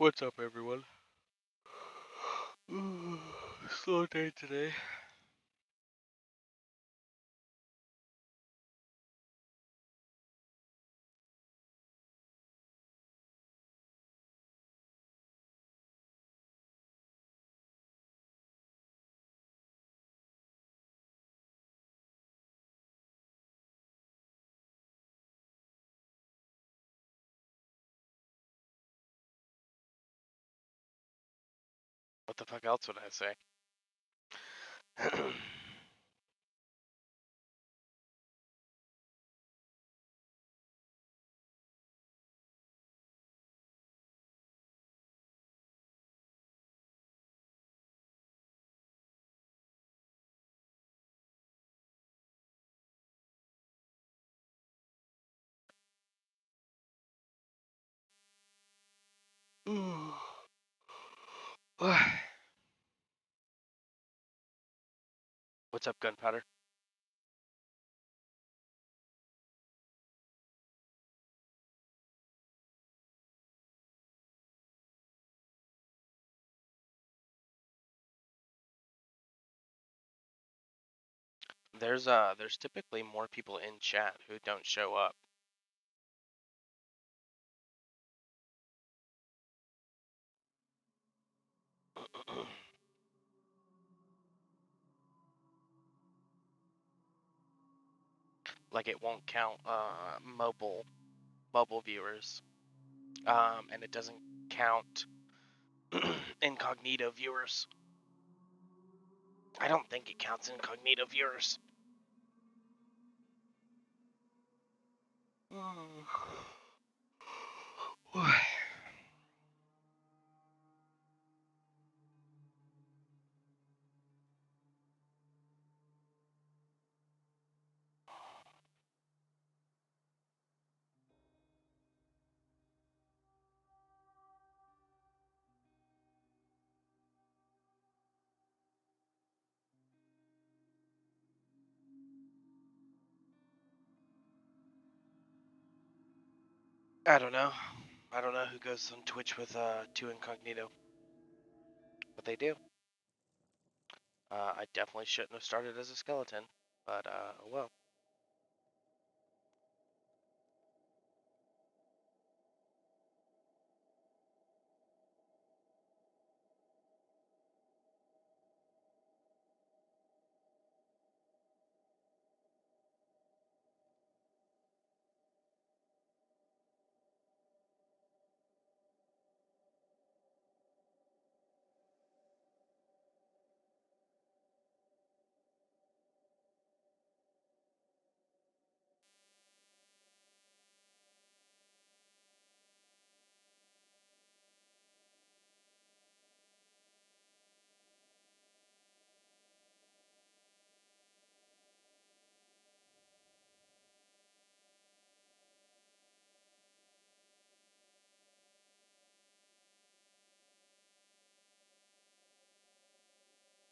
What's up, everyone? Slow day today. What the fuck else would I say? What's up, gunpowder? There's typically more people in chat who don't show up. Like it won't count mobile viewers. And it doesn't count incognito viewers. I don't think it counts incognito viewers. I don't know. I don't know who goes on Twitch with two incognito, but they do. I definitely shouldn't have started as a skeleton, but well.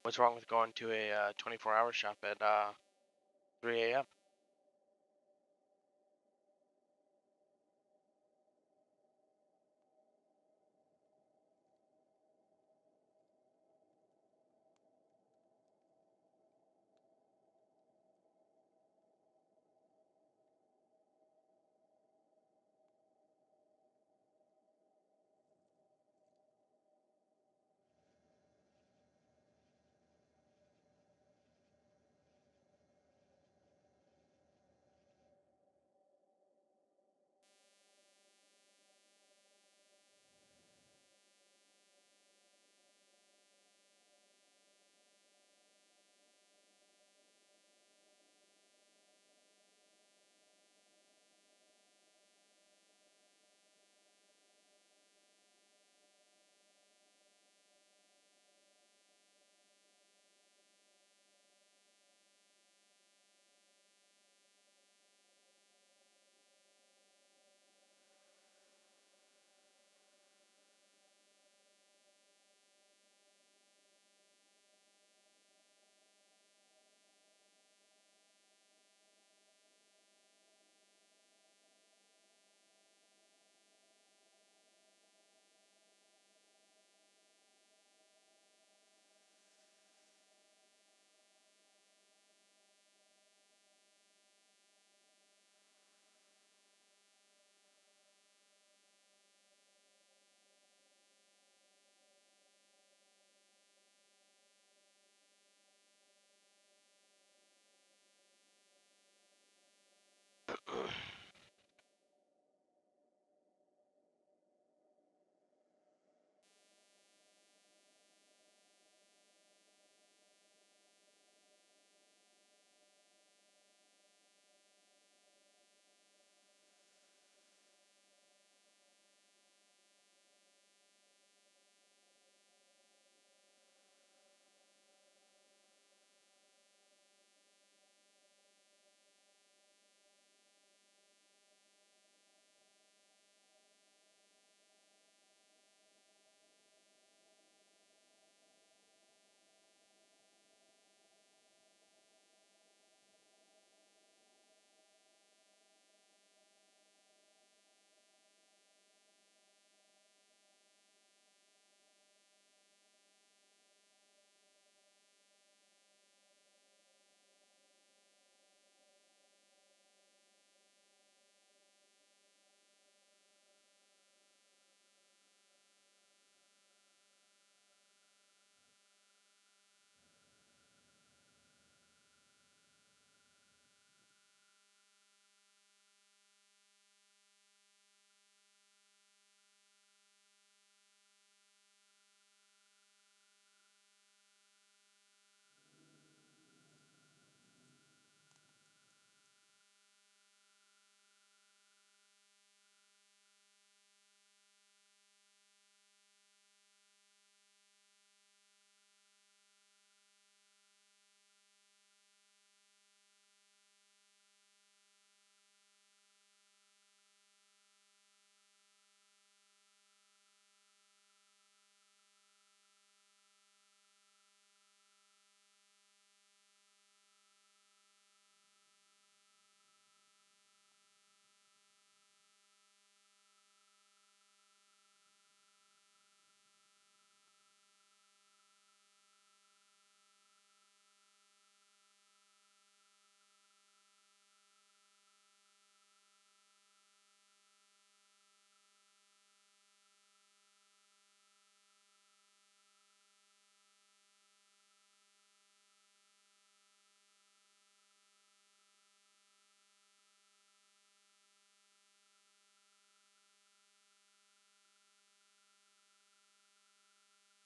What's wrong with going to a 24-hour shop at 3 a.m.?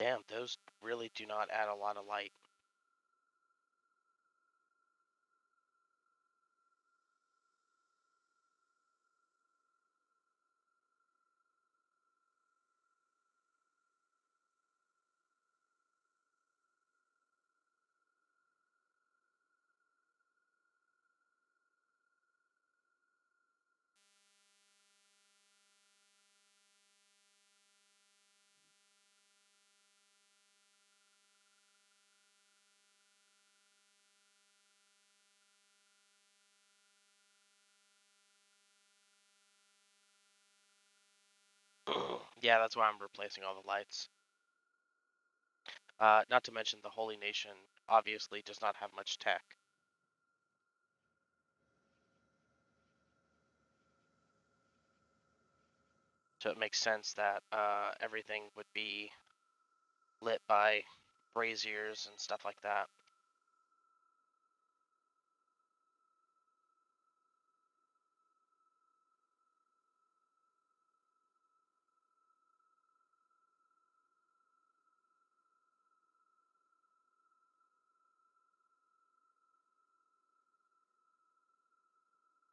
Damn, those really do not add a lot of light. Yeah, that's why I'm replacing all the lights. Not to mention the Holy Nation obviously does not have much tech. So it makes sense that everything would be lit by braziers and stuff like that.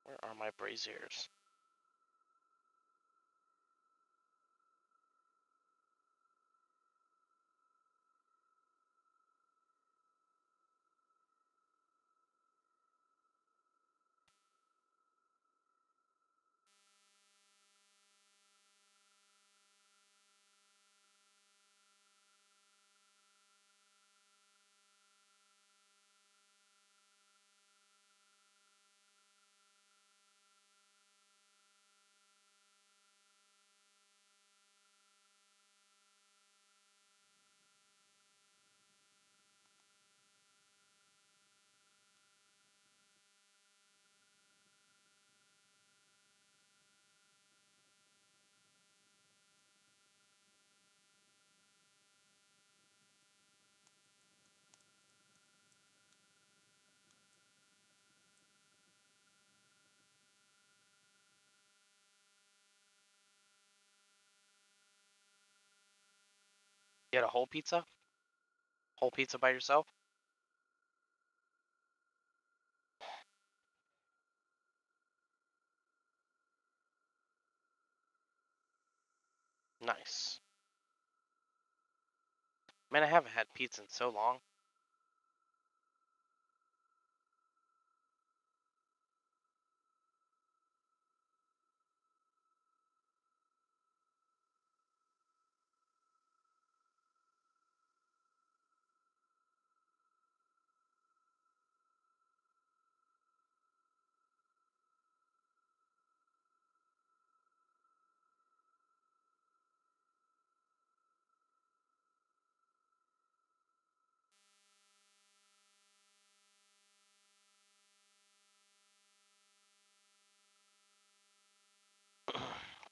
Where are my braziers? You had a whole pizza? Whole pizza by yourself? Nice. Man, I haven't had pizza in so long.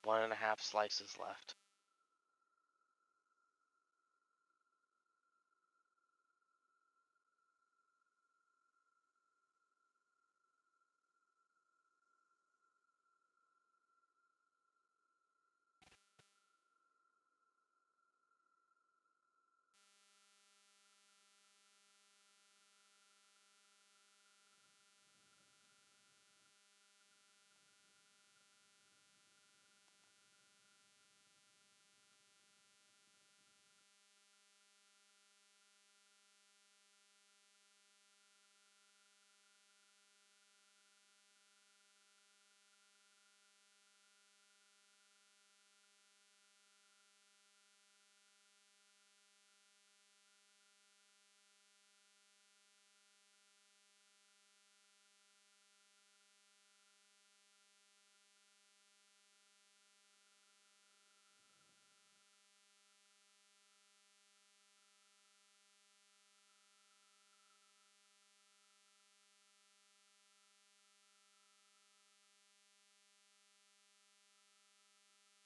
One and a half slices left.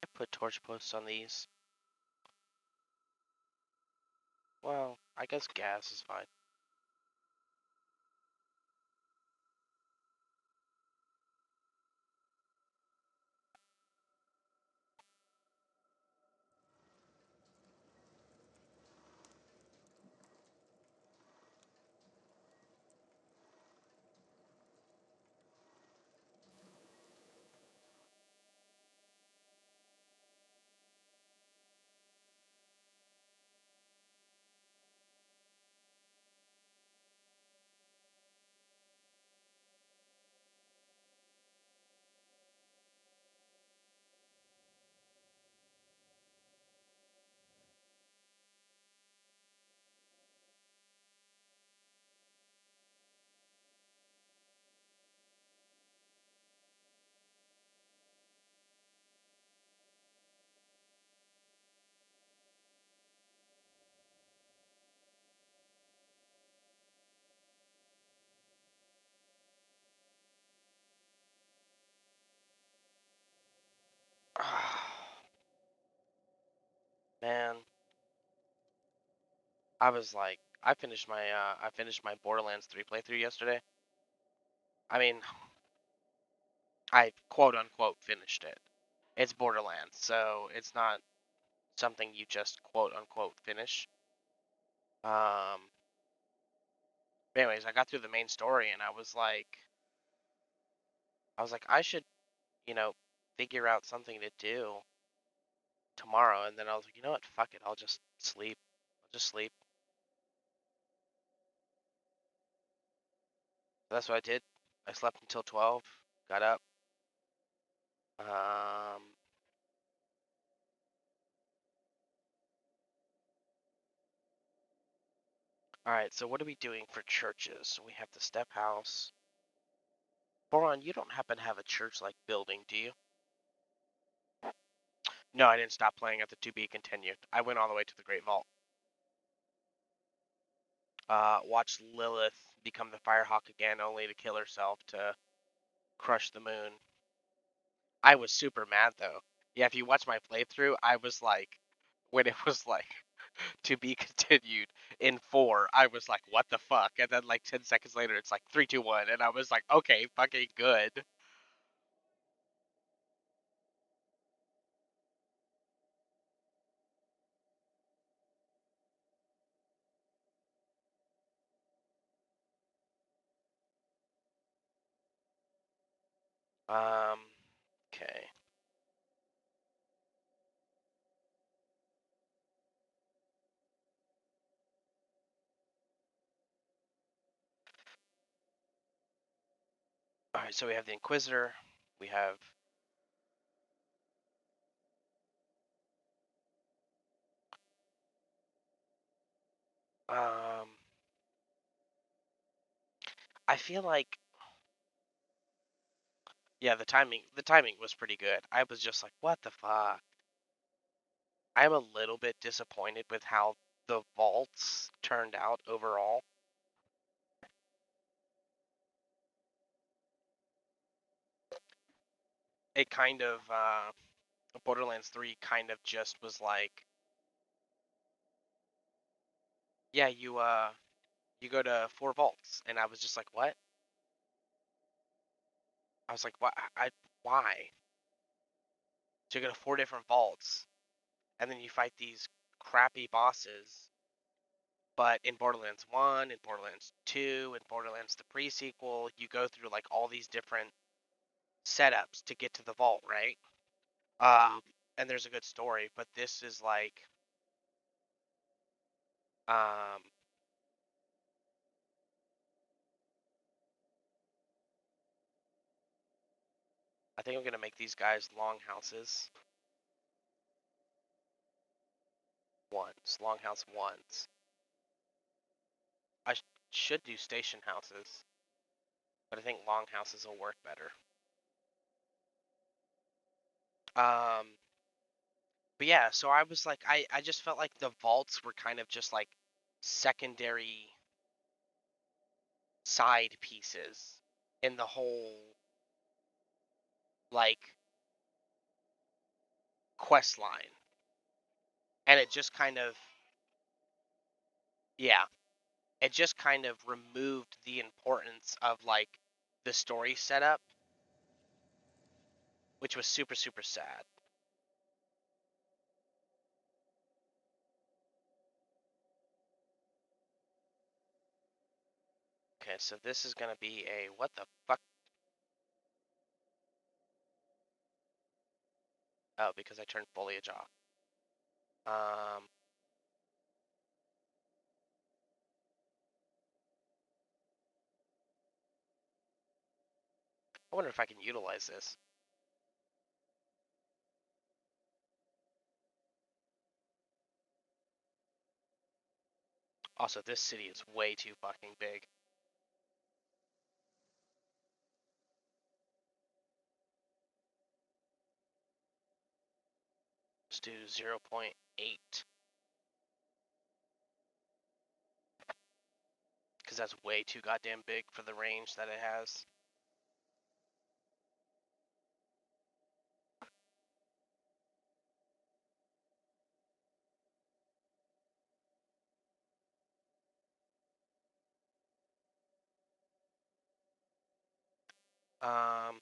I put torch posts on these. Well, I guess gas is fine. Man, I was like, I finished my Borderlands 3 playthrough yesterday. I mean, I quote unquote finished it. It's Borderlands, so it's not something you just quote unquote finish. But anyways, I got through the main story and I was like, I should, you know, figure out something to do tomorrow. And then I was like, you know what? Fuck it. I'll just sleep. I'll just sleep. So that's what I did. I slept until 12, got up. All right, so what are we doing for churches? We have the step house. Boron, you don't happen to have a church-like building, do you? No, I didn't stop playing at the to be continued. I went all the way to the Great Vault. Watched Lilith become the Firehawk again, only to kill herself to crush the moon. I was super mad though. Yeah, if you watch my playthrough, I was like, when it was like to be continued in 4, I was like, what the fuck? And then like 10 seconds later, it's like 3, 2, 1, and I was like, okay, fucking good. Okay. All right, so we have the Inquisitor. We have I feel like yeah, the timing was pretty good. I was just like, what the fuck? I'm a little bit disappointed with how the vaults turned out overall. It kind of Borderlands 3 kind of just was like, yeah, you go to 4 vaults, and I was just like, what? I was like, what? Why? So you go to 4 different vaults, and then you fight these crappy bosses. But in Borderlands 1, in Borderlands 2, in Borderlands the pre-sequel, you go through like all these different setups to get to the vault, right? And there's a good story, but this is like, um, I think I'm gonna make these guys longhouses. Longhouse ones. I should do station houses, but I think longhouses will work better. But yeah, so I was like, I just felt like the vaults were kind of just like secondary side pieces in the whole like quest line, and it just kind of, yeah, it just kind of removed the importance of like the story setup, which was super super sad. Okay, so this is gonna be a what the fuck? Oh, because I turned foliage off. Um, I wonder if I can utilize this. Also, this city is way too fucking big. Let's do 0.8. Because that's way too goddamn big for the range that it has. Um,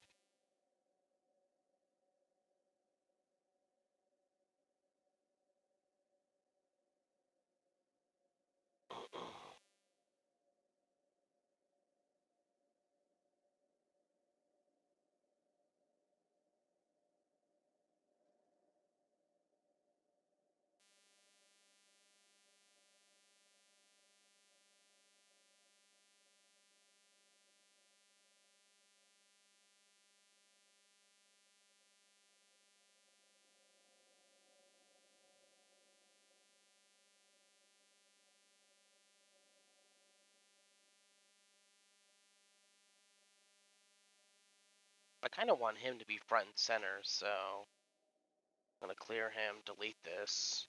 I kind of want him to be front and center, so I'm gonna clear him, delete this.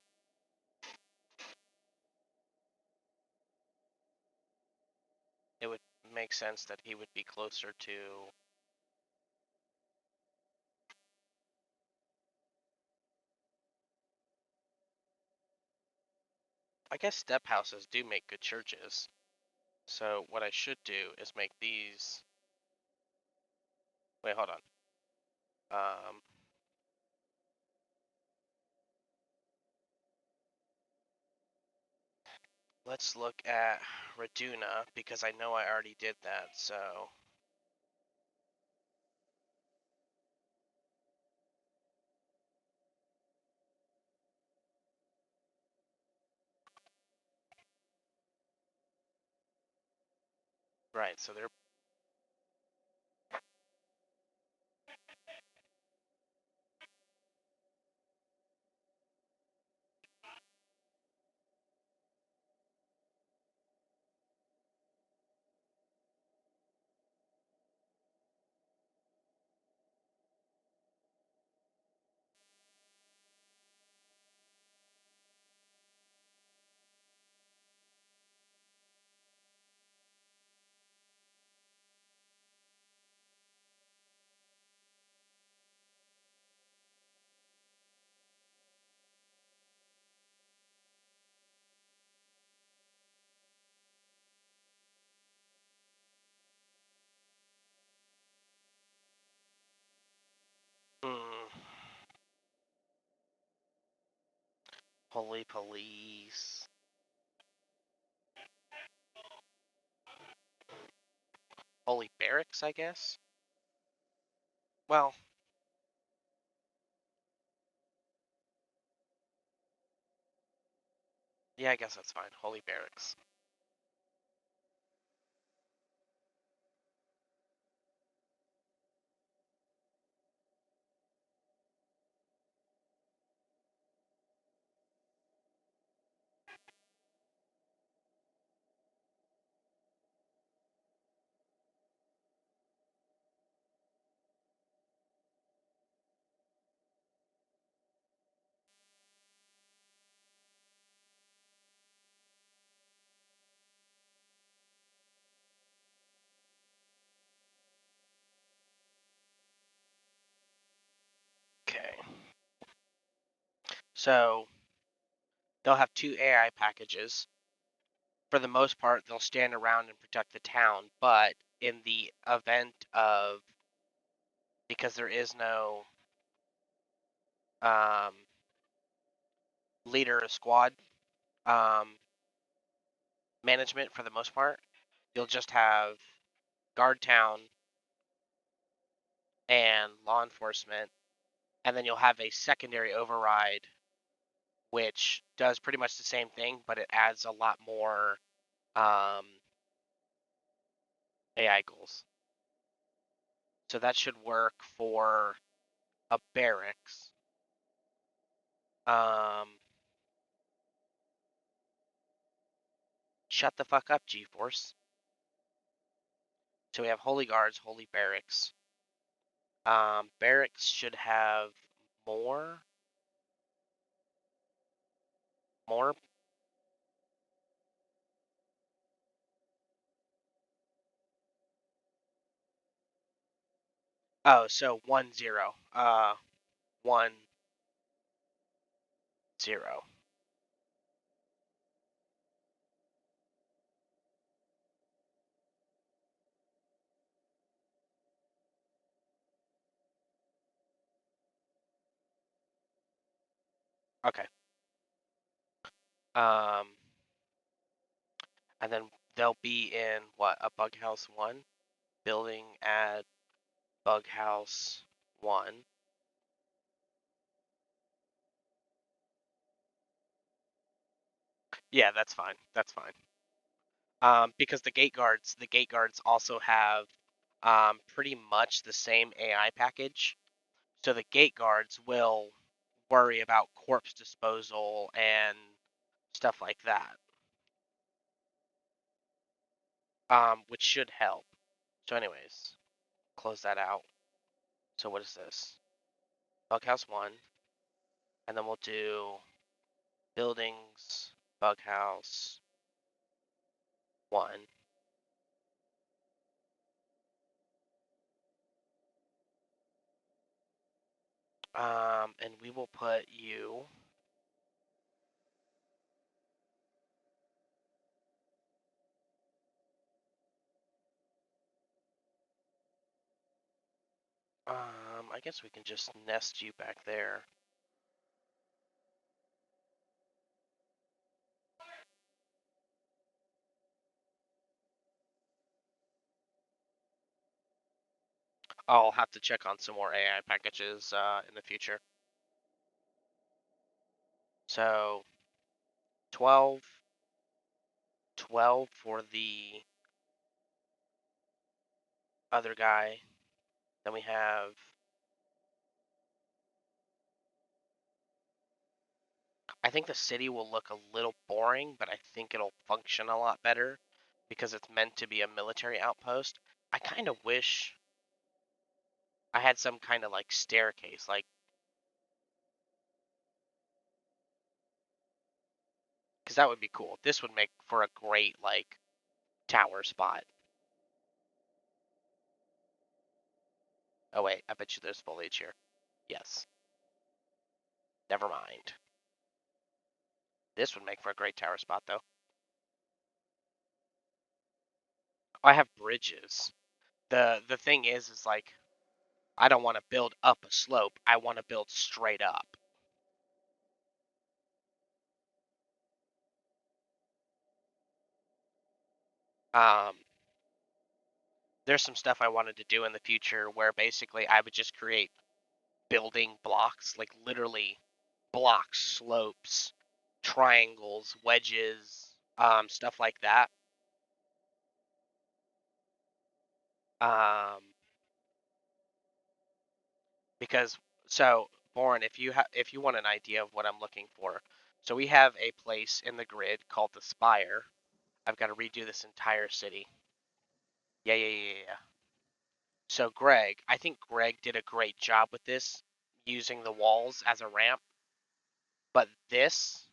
It would make sense that he would be closer to. I guess step houses do make good churches. So what I should do is make these. Wait, hold on. Let's look at Raduna because I know I already did that. So right, so they're hmm, holy police, holy barracks, I guess. Well, yeah, I guess that's fine. Holy barracks. Okay. So they'll have two AI packages. For the most part, they'll stand around and protect the town, but in the event of, because there is no um, leader or squad um, management for the most part, you'll just have guard town and law enforcement, and then you'll have a secondary override which does pretty much the same thing, but it adds a lot more um, AI goals. So that should work for a barracks. Um, Shut the fuck up, G-Force. So we have Holy Guards, Holy Barracks. Barracks should have more. More. Oh, so 1-0. 1-0. Okay. Um, and then they'll be in what, a bug house 1? Building at bug house 1. Yeah, that's fine. That's fine. Because the gate guards also have pretty much the same AI package. So the gate guards will worry about corpse disposal and stuff like that, which should help. So anyways, close that out. So what is this? Bughouse 1, and then we'll do buildings, Bughouse 1. And we will put you. I guess we can just nest you back there. I'll have to check on some more AI packages in the future. So 12, 12 for the other guy. Then we have, I think the city will look a little boring, but I think it'll function a lot better because it's meant to be a military outpost. I kind of wish I had some kind of like staircase, like, because that would be cool. This would make for a great like tower spot. Oh wait, I bet you there's foliage here. Yes. Never mind. This would make for a great tower spot though. I have bridges. The thing is like I don't want to build up a slope. I want to build straight up. Um, there's some stuff I wanted to do in the future where basically I would just create building blocks, like literally blocks, slopes, triangles, wedges, stuff like that. Um, because so Born, if you want an idea of what I'm looking for, so we have a place in the grid called the Spire. I've got to redo this entire city. Yeah, yeah, yeah, yeah. So I think Greg did a great job with this, using the walls as a ramp. But this,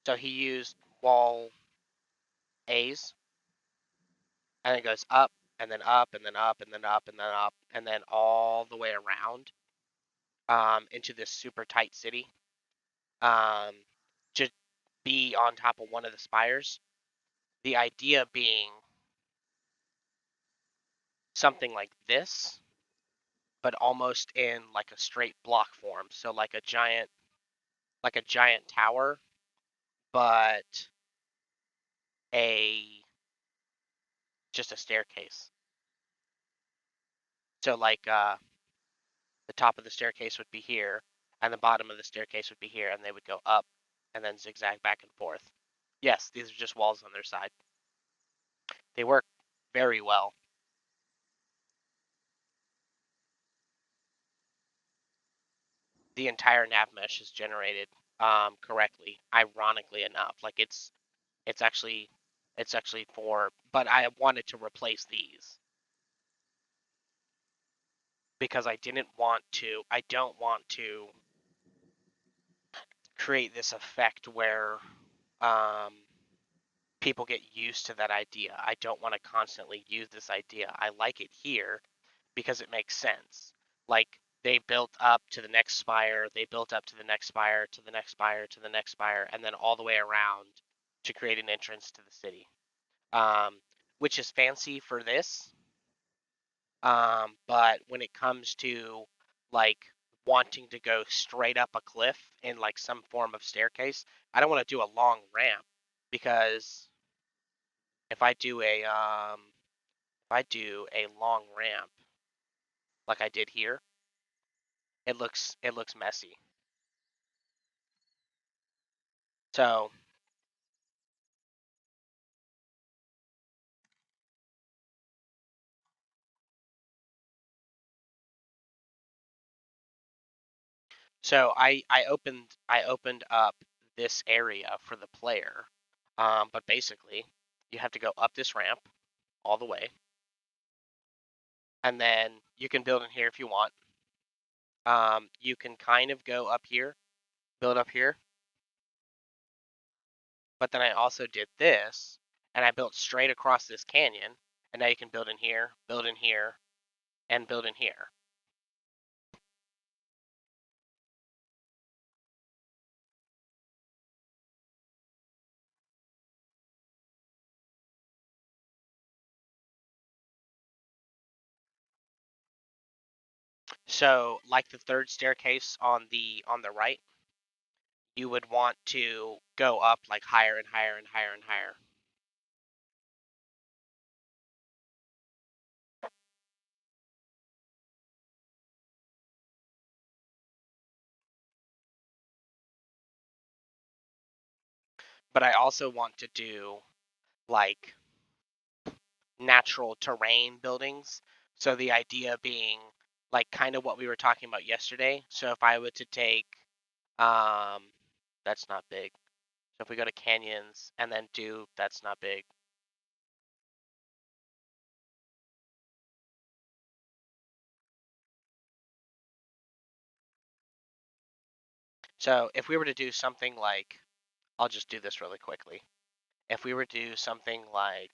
so he used wall A's, and it goes up, and then up, and then up, and then up, and then up, and then all the way around into this super tight city. Um, to be on top of one of the spires. The idea being something like this, but almost in like a straight block form. So like a giant tower, but a just a staircase. So like the top of the staircase would be here, and the bottom of the staircase would be here, and they would go up and then zigzag back and forth. Yes, these are just walls on their side. They work very well. The entire nav mesh is generated correctly, ironically enough. Like it's actually it's actually for, but I wanted to replace these because I don't want to create this effect where um, people get used to that idea. I don't want to constantly use this idea. I like it here because it makes sense. Like they built up to the next spire, they built up to the next spire, to the next spire, to the next spire, and then all the way around to create an entrance to the city. Um, which is fancy for this. But when it comes to like wanting to go straight up a cliff in like some form of staircase. I don't want to do a long ramp because if I do a long ramp like I did here, it looks messy. So I opened up this area for the player, but basically you have to go up this ramp all the way, and then you can build in here if you want. You can kind of go up here, build up here, but then I also did this, and I built straight across this canyon, and now you can build in here, and build in here. So, like the third staircase on the right, you would want to go up like higher and higher and higher and higher. But I also want to do like natural terrain buildings. So the idea being like kind of what we were talking about yesterday. So if I were to take um that's not big. So if we go to canyons and then do that's not big. So if we were to do something like I'll just do this really quickly. If we were to do something like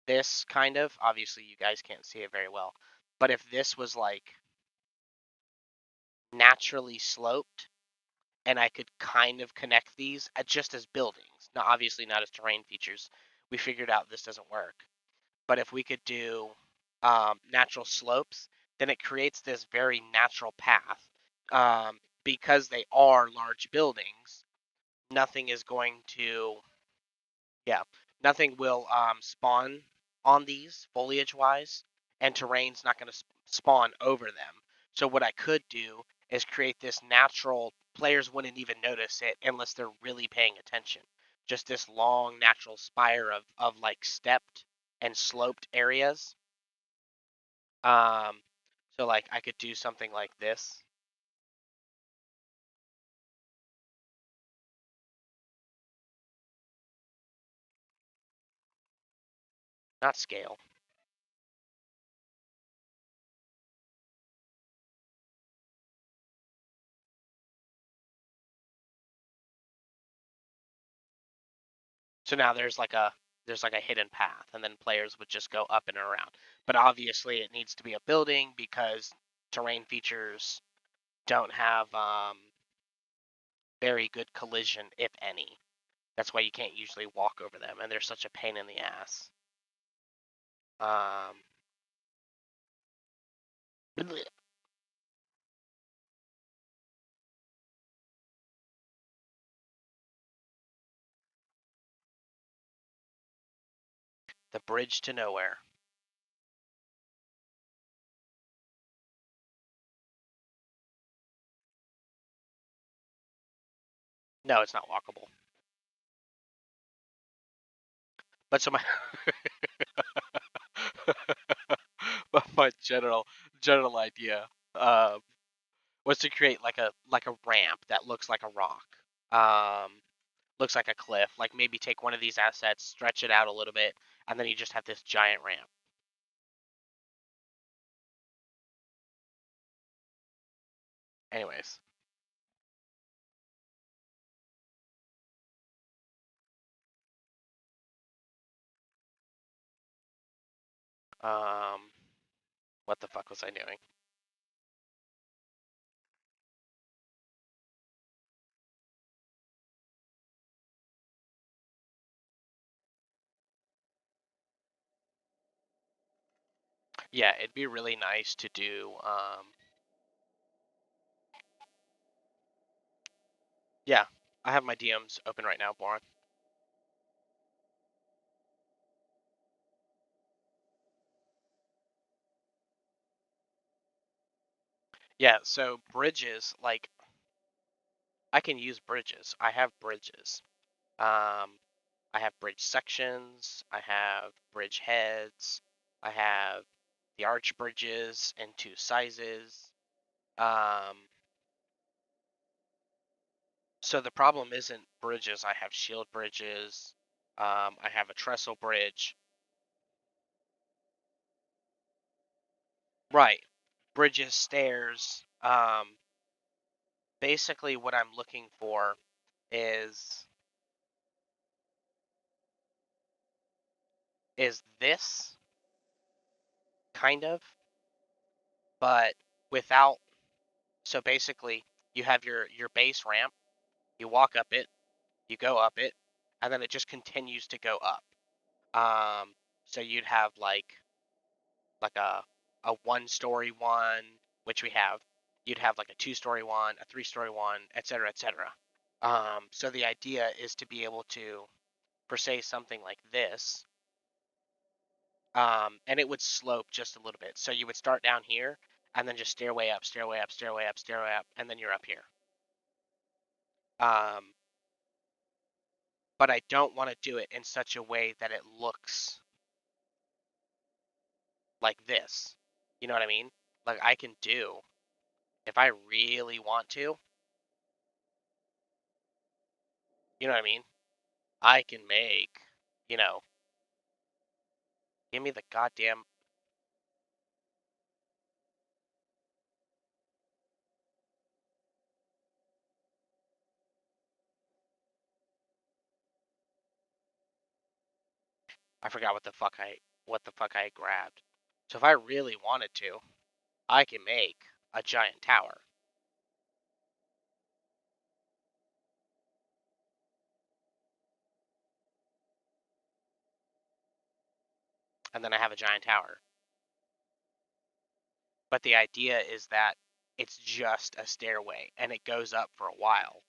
this kind of, obviously you guys can't see it very well, but if this was like naturally sloped and I could kind of connect these just as buildings, now obviously not as terrain features, we figured out this doesn't work. But if we could do natural slopes, then it creates this very natural path. Because they are large buildings, nothing is going to, yeah, nothing will spawn on these foliage wise, and terrain's not going to spawn over them. So what I could do is create this natural, players wouldn't even notice it unless they're really paying attention. Just this long natural spire of like stepped and sloped areas. Um, so like I could do something like this. Not scale. So now there's like a hidden path, and then players would just go up and around. But obviously, it needs to be a building because terrain features don't have very good collision, if any. That's why you can't usually walk over them, and they're such a pain in the ass. Um, the bridge to nowhere. No, it's not walkable. But so my my general idea um, was to create like a ramp that looks like a rock. Um, looks like a cliff. Like maybe take one of these assets, stretch it out a little bit, and then you just have this giant ramp. Anyways, um, what the fuck was I doing? Yeah, it'd be really nice to do. Yeah, I have my DMs open right now, Boron. Yeah, so bridges, like, I can use bridges. I have bridges. I have bridge sections, I have bridge heads, I have the arch bridges in two sizes. So the problem isn't bridges. I have shield bridges. I have a trestle bridge. Right. Bridges, stairs. Basically what I'm looking for is this kind of, but without. So basically you have your base ramp, you walk up it, you go up it, and then it just continues to go up. So you'd have like a one-story one, which we have. You'd have like a two-story one, a three-story one, etc., etc. So the idea is to be able to, for say something like this, and it would slope just a little bit. So you would start down here and then just stairway up, stairway up, stairway up, stairway up, and then you're up here. Um, but I don't want to do it in such a way that it looks like this. You know what I mean? Like I can do, if I really want to, you know what I mean? I can make, you know, give me the goddamn, I forgot what the fuck I grabbed. So if I really wanted to, I can make a giant tower. And then I have a giant tower. But the idea is that it's just a stairway and it goes up for a while.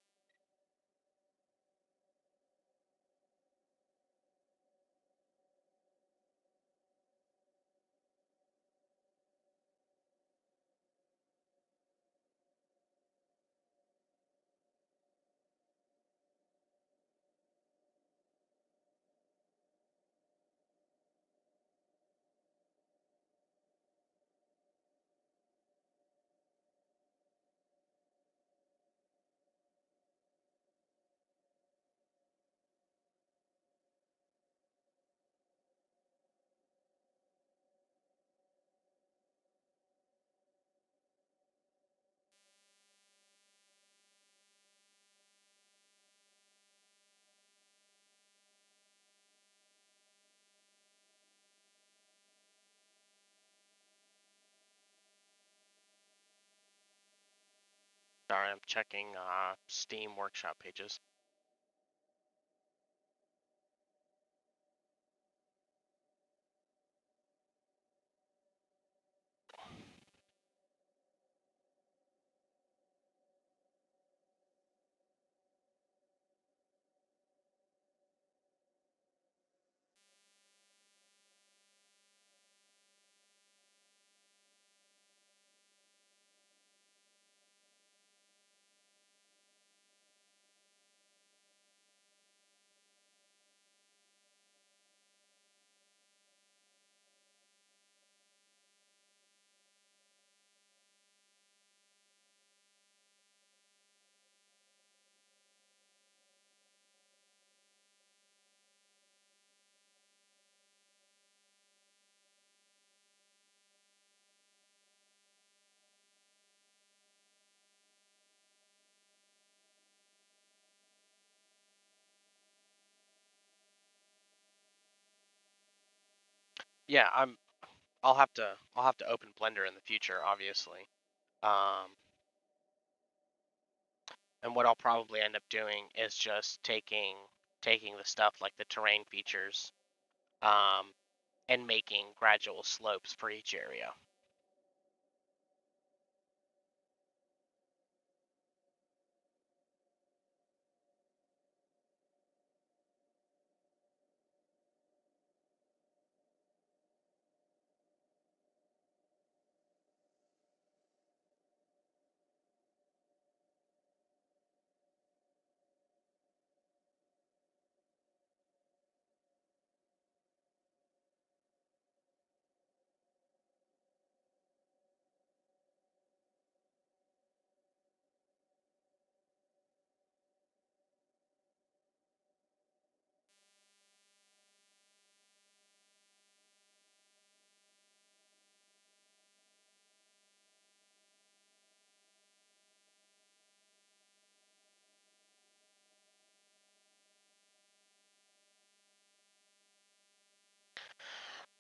Sorry, I'm checking Steam workshop pages. Yeah, I'll have to open Blender in the future, obviously. Um, and what I'll probably end up doing is just taking the stuff like the terrain features, um, and making gradual slopes for each area.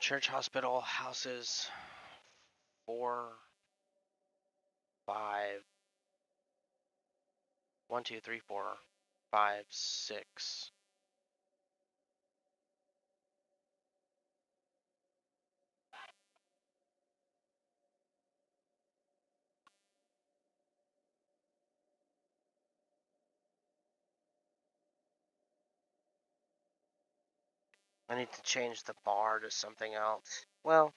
Church hospital houses 4, 5, 1, 2, 3, 4, 5, 6. I need to change the bar to something else. Well,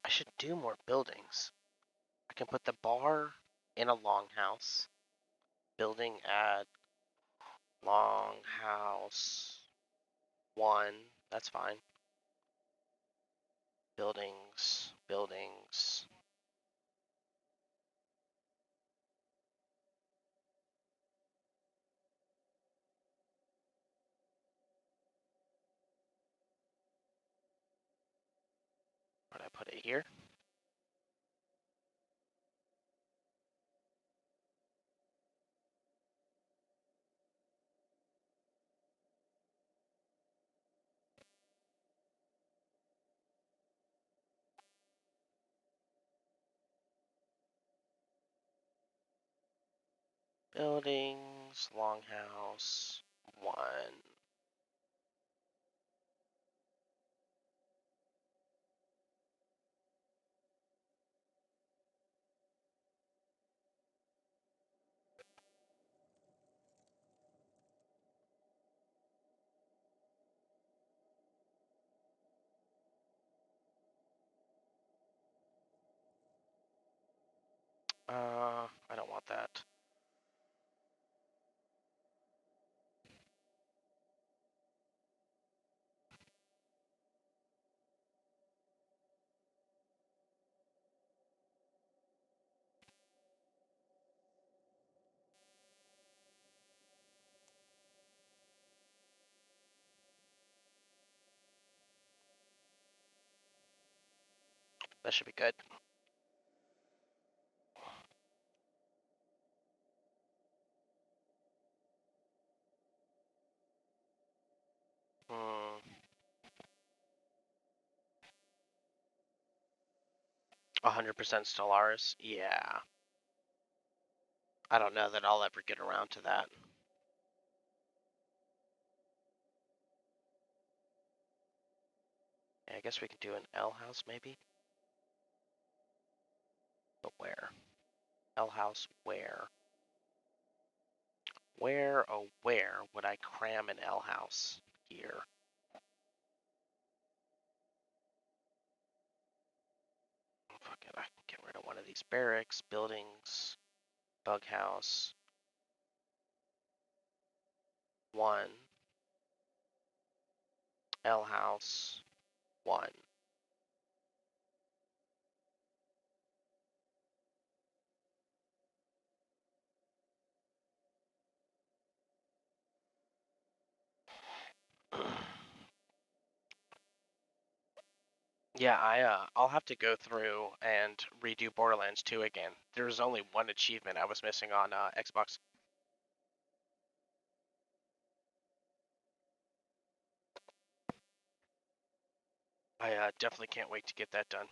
I should do more buildings. I can put the bar in a longhouse. Building at longhouse 1. That's fine. Buildings, buildings. Where did I put it here? Buildings, longhouse 1. I don't want that. That should be good. Hmm. 100% Stellaris? Yeah. I don't know that I'll ever get around to that. Yeah, I guess we could do an L house maybe? But where? L house where? Where, oh where would I cram an L house? Here. Fuck it, I can get rid of one of these barracks, buildings, bug house. 1. L house 1. Yeah, I'll have to go through and redo Borderlands 2 again. There's only one achievement I was missing on Xbox. I definitely can't wait to get that done.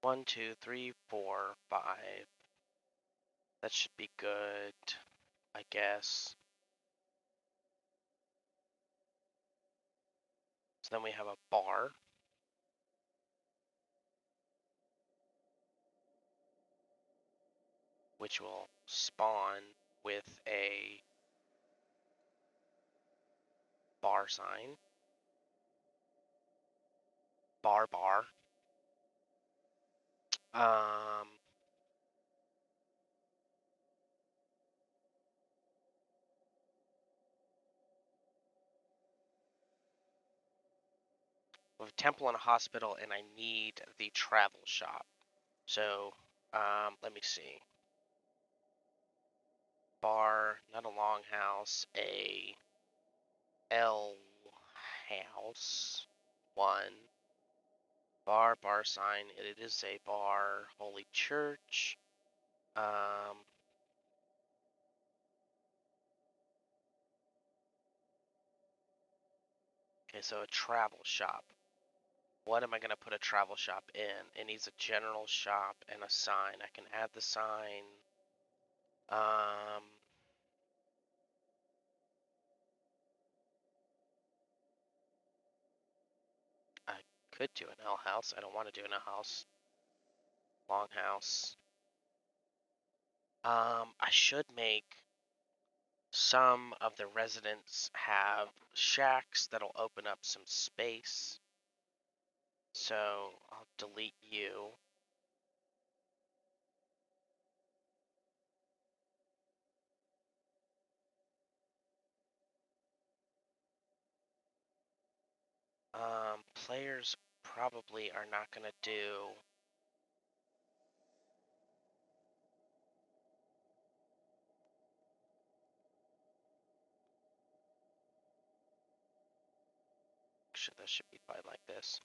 One, two, three, 4, 5. That should be good, I guess. So then we have a bar, which will spawn with a bar sign. Bar. Um, with a temple and a hospital, and I need the travel shop. So, let me see. Bar, not a longhouse, a L house. 1. Bar sign. It is a bar. Holy church. Okay, so a travel shop. What am I going to put a travel shop in? It needs a general shop and a sign. I can add the sign. Um, I could do an L house. I don't want to do an L house. Long house. I should make some of the residents have shacks that'll open up some space. So I'll delete you. Players probably are not going to do. That should be fine like this.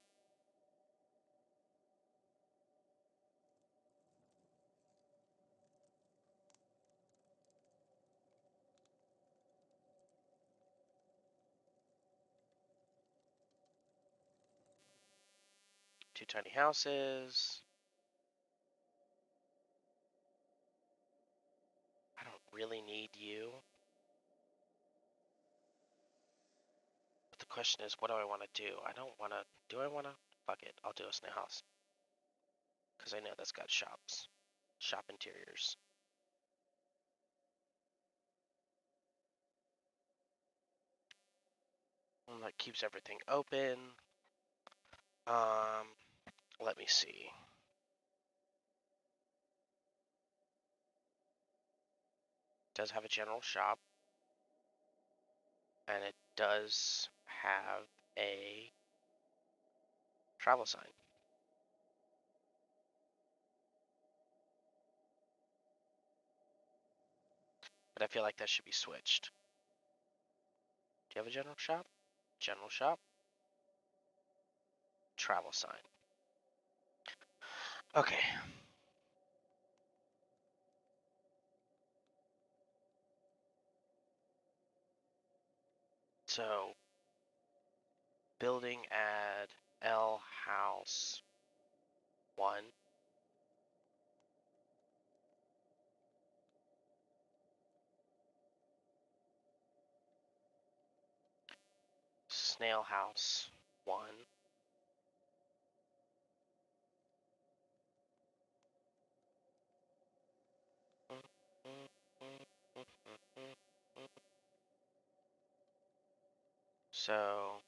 Two tiny houses. I don't really need you. But the question is, what do I want to do? I don't want to. Do I want to? Fuck it. I'll do a snail house. Because I know that's got shops. Shop interiors. And that keeps everything open. Let me see. Does have a general shop. And it does have a travel sign. But I feel like that should be switched. Do you have a general shop? General shop. Travel sign. Okay. So, building add L house 1. Snail house 1. So,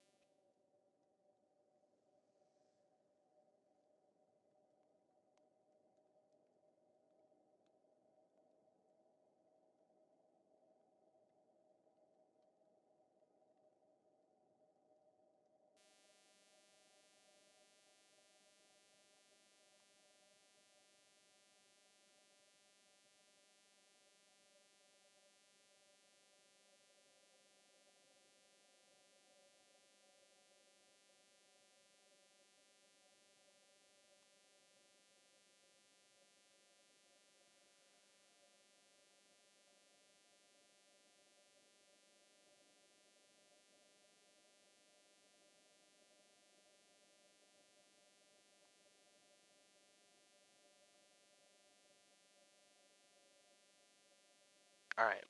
Alright.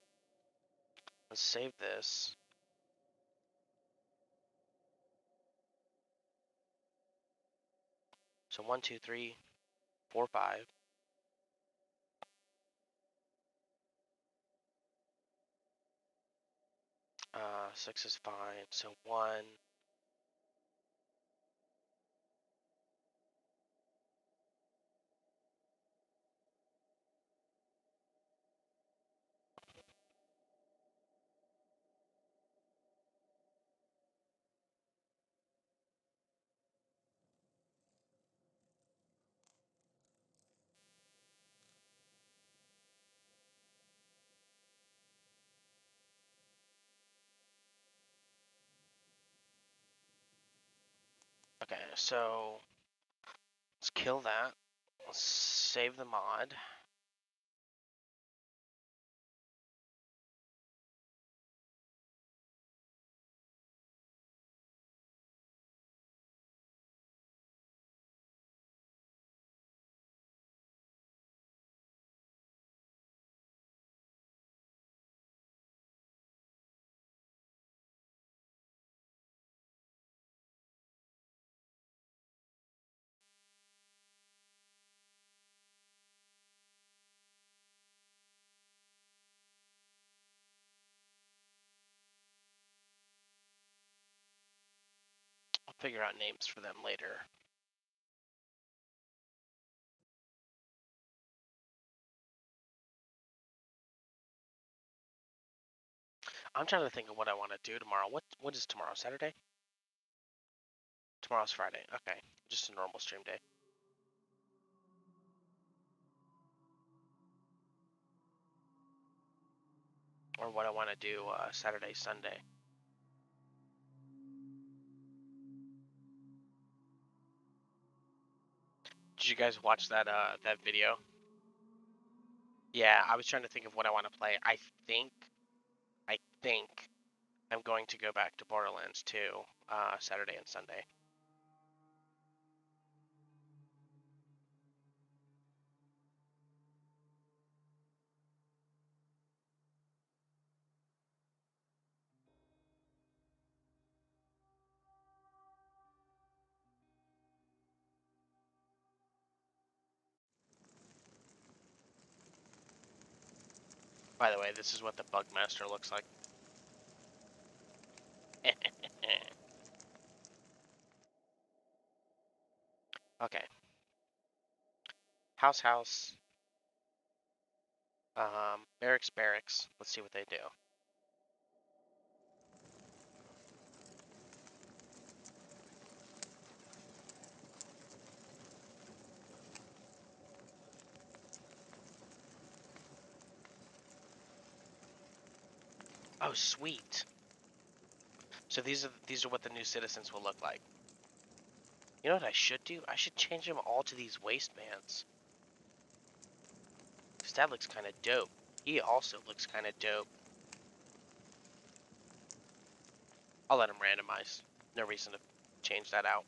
Let's save this. So 1, 2, 3, 4, 5. Uh, 6 is fine. So 1. Okay, so let's kill that. Let's save the mod. I'll figure out names for them later. I'm trying to think of what I want to do tomorrow. What is tomorrow? Saturday? Tomorrow's Friday. Okay, just a normal stream day. Or what I want to do Saturday, Sunday. Did you guys watch that that video? Yeah, I was trying to think of what I want to play. I think I'm going to go back to Borderlands 2 Saturday and Sunday. By the way, this is what the Bugmaster looks like. Okay. House. Barracks. Let's see what they do. Oh, sweet. So these are what the new citizens will look like. You know what I should do? I should change them all to these waistbands. Because that looks kind of dope. He also looks kind of dope. I'll let him randomize. No reason to change that out.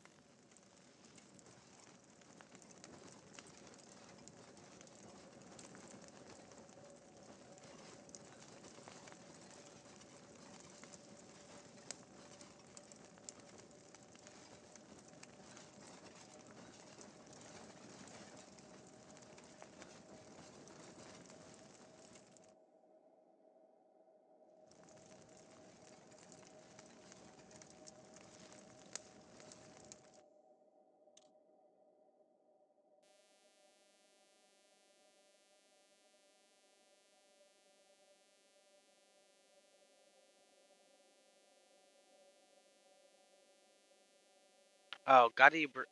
Oh, God Eater.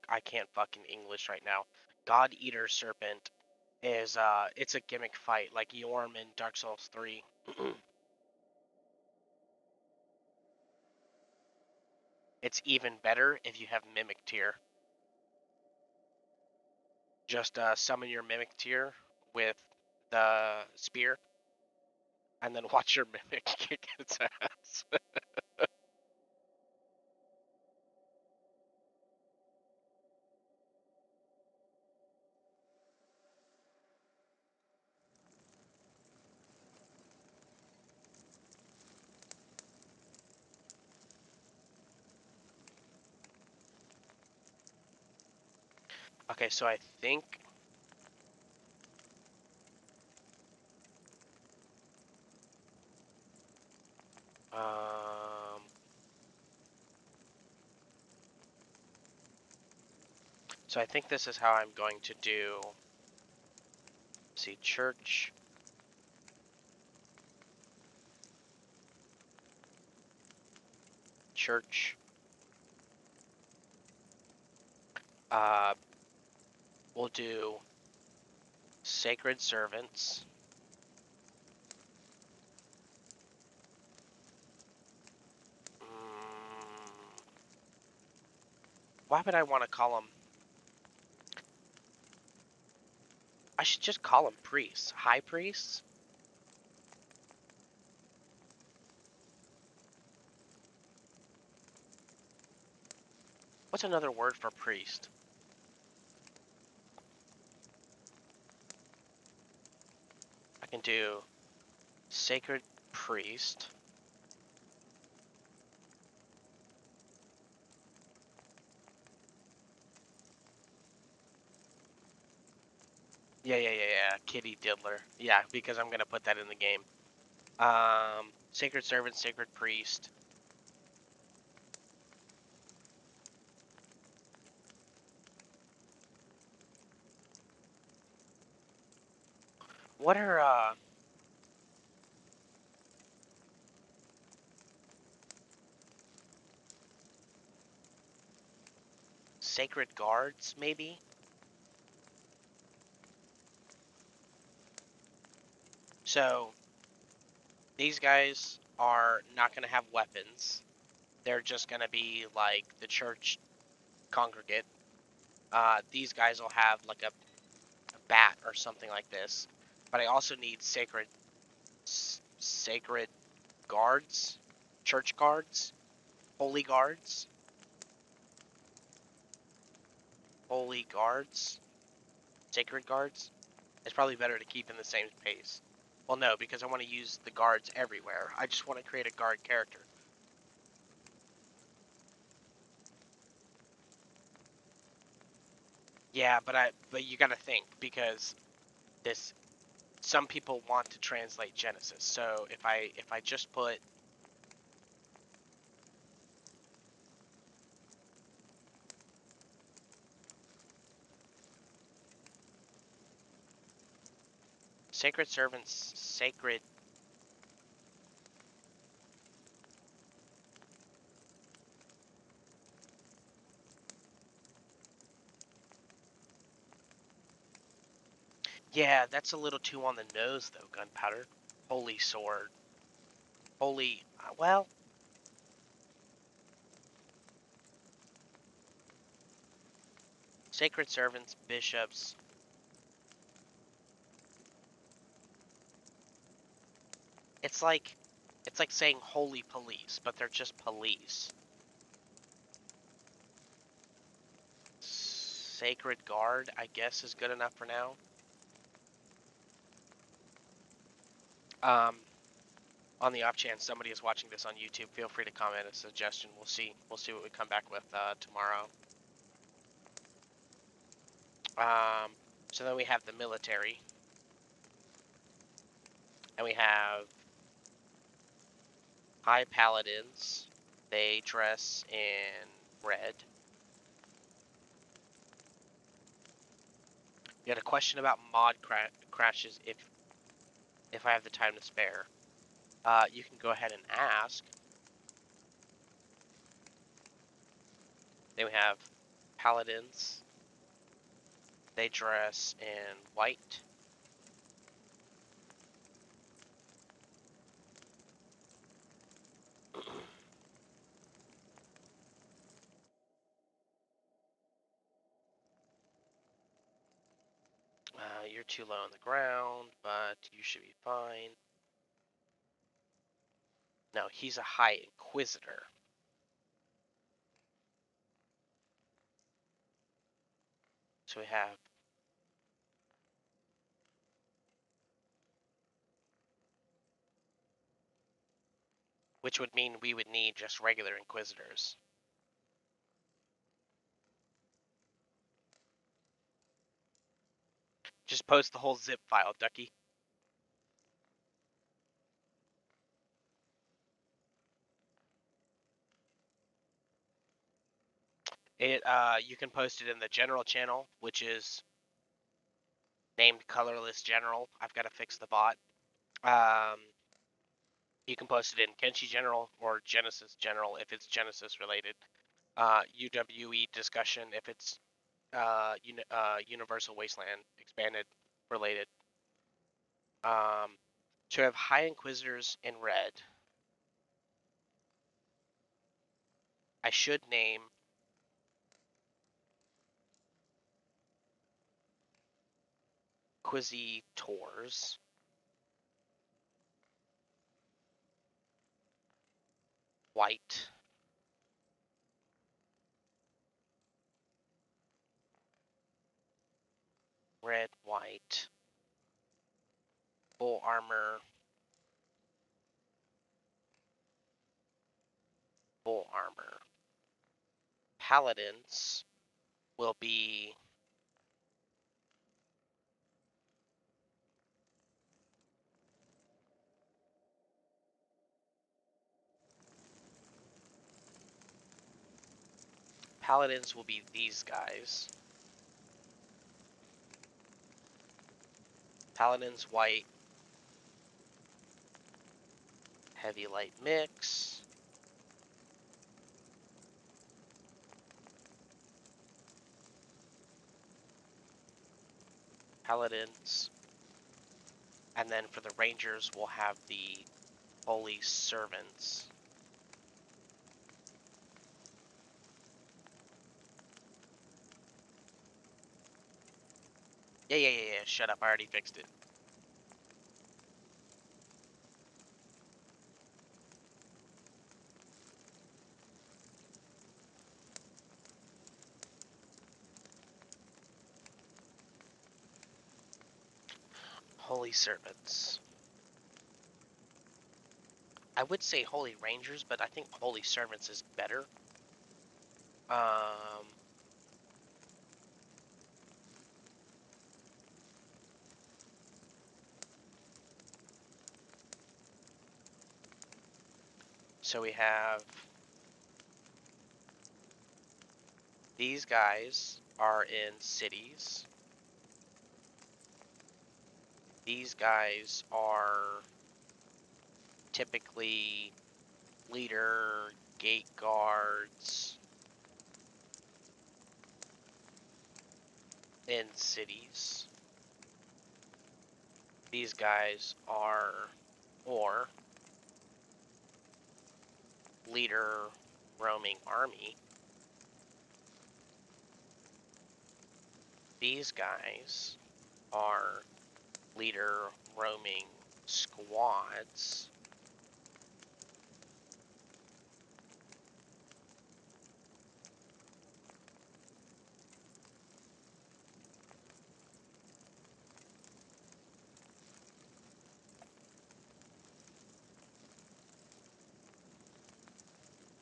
I can't fucking English right now. God Eater Serpent is it's a gimmick fight like Yorm in Dark Souls 3. It's even better if you have Mimic Tier. Just summon your Mimic Tier with the spear, and then watch your Mimic kick its ass. Okay, so I think... So I think this is how I'm going to do... See, church... Church... we'll do sacred servants. Why would I want to call them... I should just call them priests. High priests? What's another word for priest? I can do sacred priest. Yeah. Kitty Diddler. Yeah, because I'm gonna put that in the game. Sacred servant, sacred priest. What are sacred guards, maybe? So these guys are not gonna have weapons. They're just gonna be like the church congregate. These guys will have like a bat or something like this. But I also need sacred guards, church guards, holy guards, sacred guards. It's probably better to keep in the same pace. Well, no, because I want to use the guards everywhere. I just want to create a guard character. Yeah, but you got to think, because some people want to translate Genesis. So if I just put sacred servants, sacred... Yeah, that's a little too on the nose, though, gunpowder. Holy sword. Holy... well... Sacred servants, bishops... It's like saying holy police, but they're just police. Sacred guard, I guess, is good enough for now. On the off chance somebody is watching this on YouTube, feel free to comment a suggestion. We'll see what we come back with tomorrow. So then we have the military, and we have high paladins. They dress in red. You had a question about mod crashes if I have the time to spare. You can go ahead and ask. Then we have paladins. They dress in white. You're too low on the ground, but you should be fine. No, he's a high inquisitor. So we have... which would mean we would need just regular inquisitors. Just post the whole zip file, Ducky. You can post it in the general channel, which is named colorless general. I've got to fix the bot. You can post it in Kenshi general or Genesis general if it's Genesis related. UWE discussion if it's Universal Wasteland expanded related. To have High Inquisitors in red, I should name Quizitors. White. Red, white. Full armor. Full armor. Paladins will be these guys. Paladins white. Heavy light mix. Paladins. And then for the Rangers, we'll have the Holy Servants. Yeah. Shut up. I already fixed it. Holy Servants. I would say Holy Rangers, but I think Holy Servants is better. So we have these guys are in cities. These guys are typically leader, gate guards in cities. These guys are or leader, roaming army. These guys are leader, roaming squads.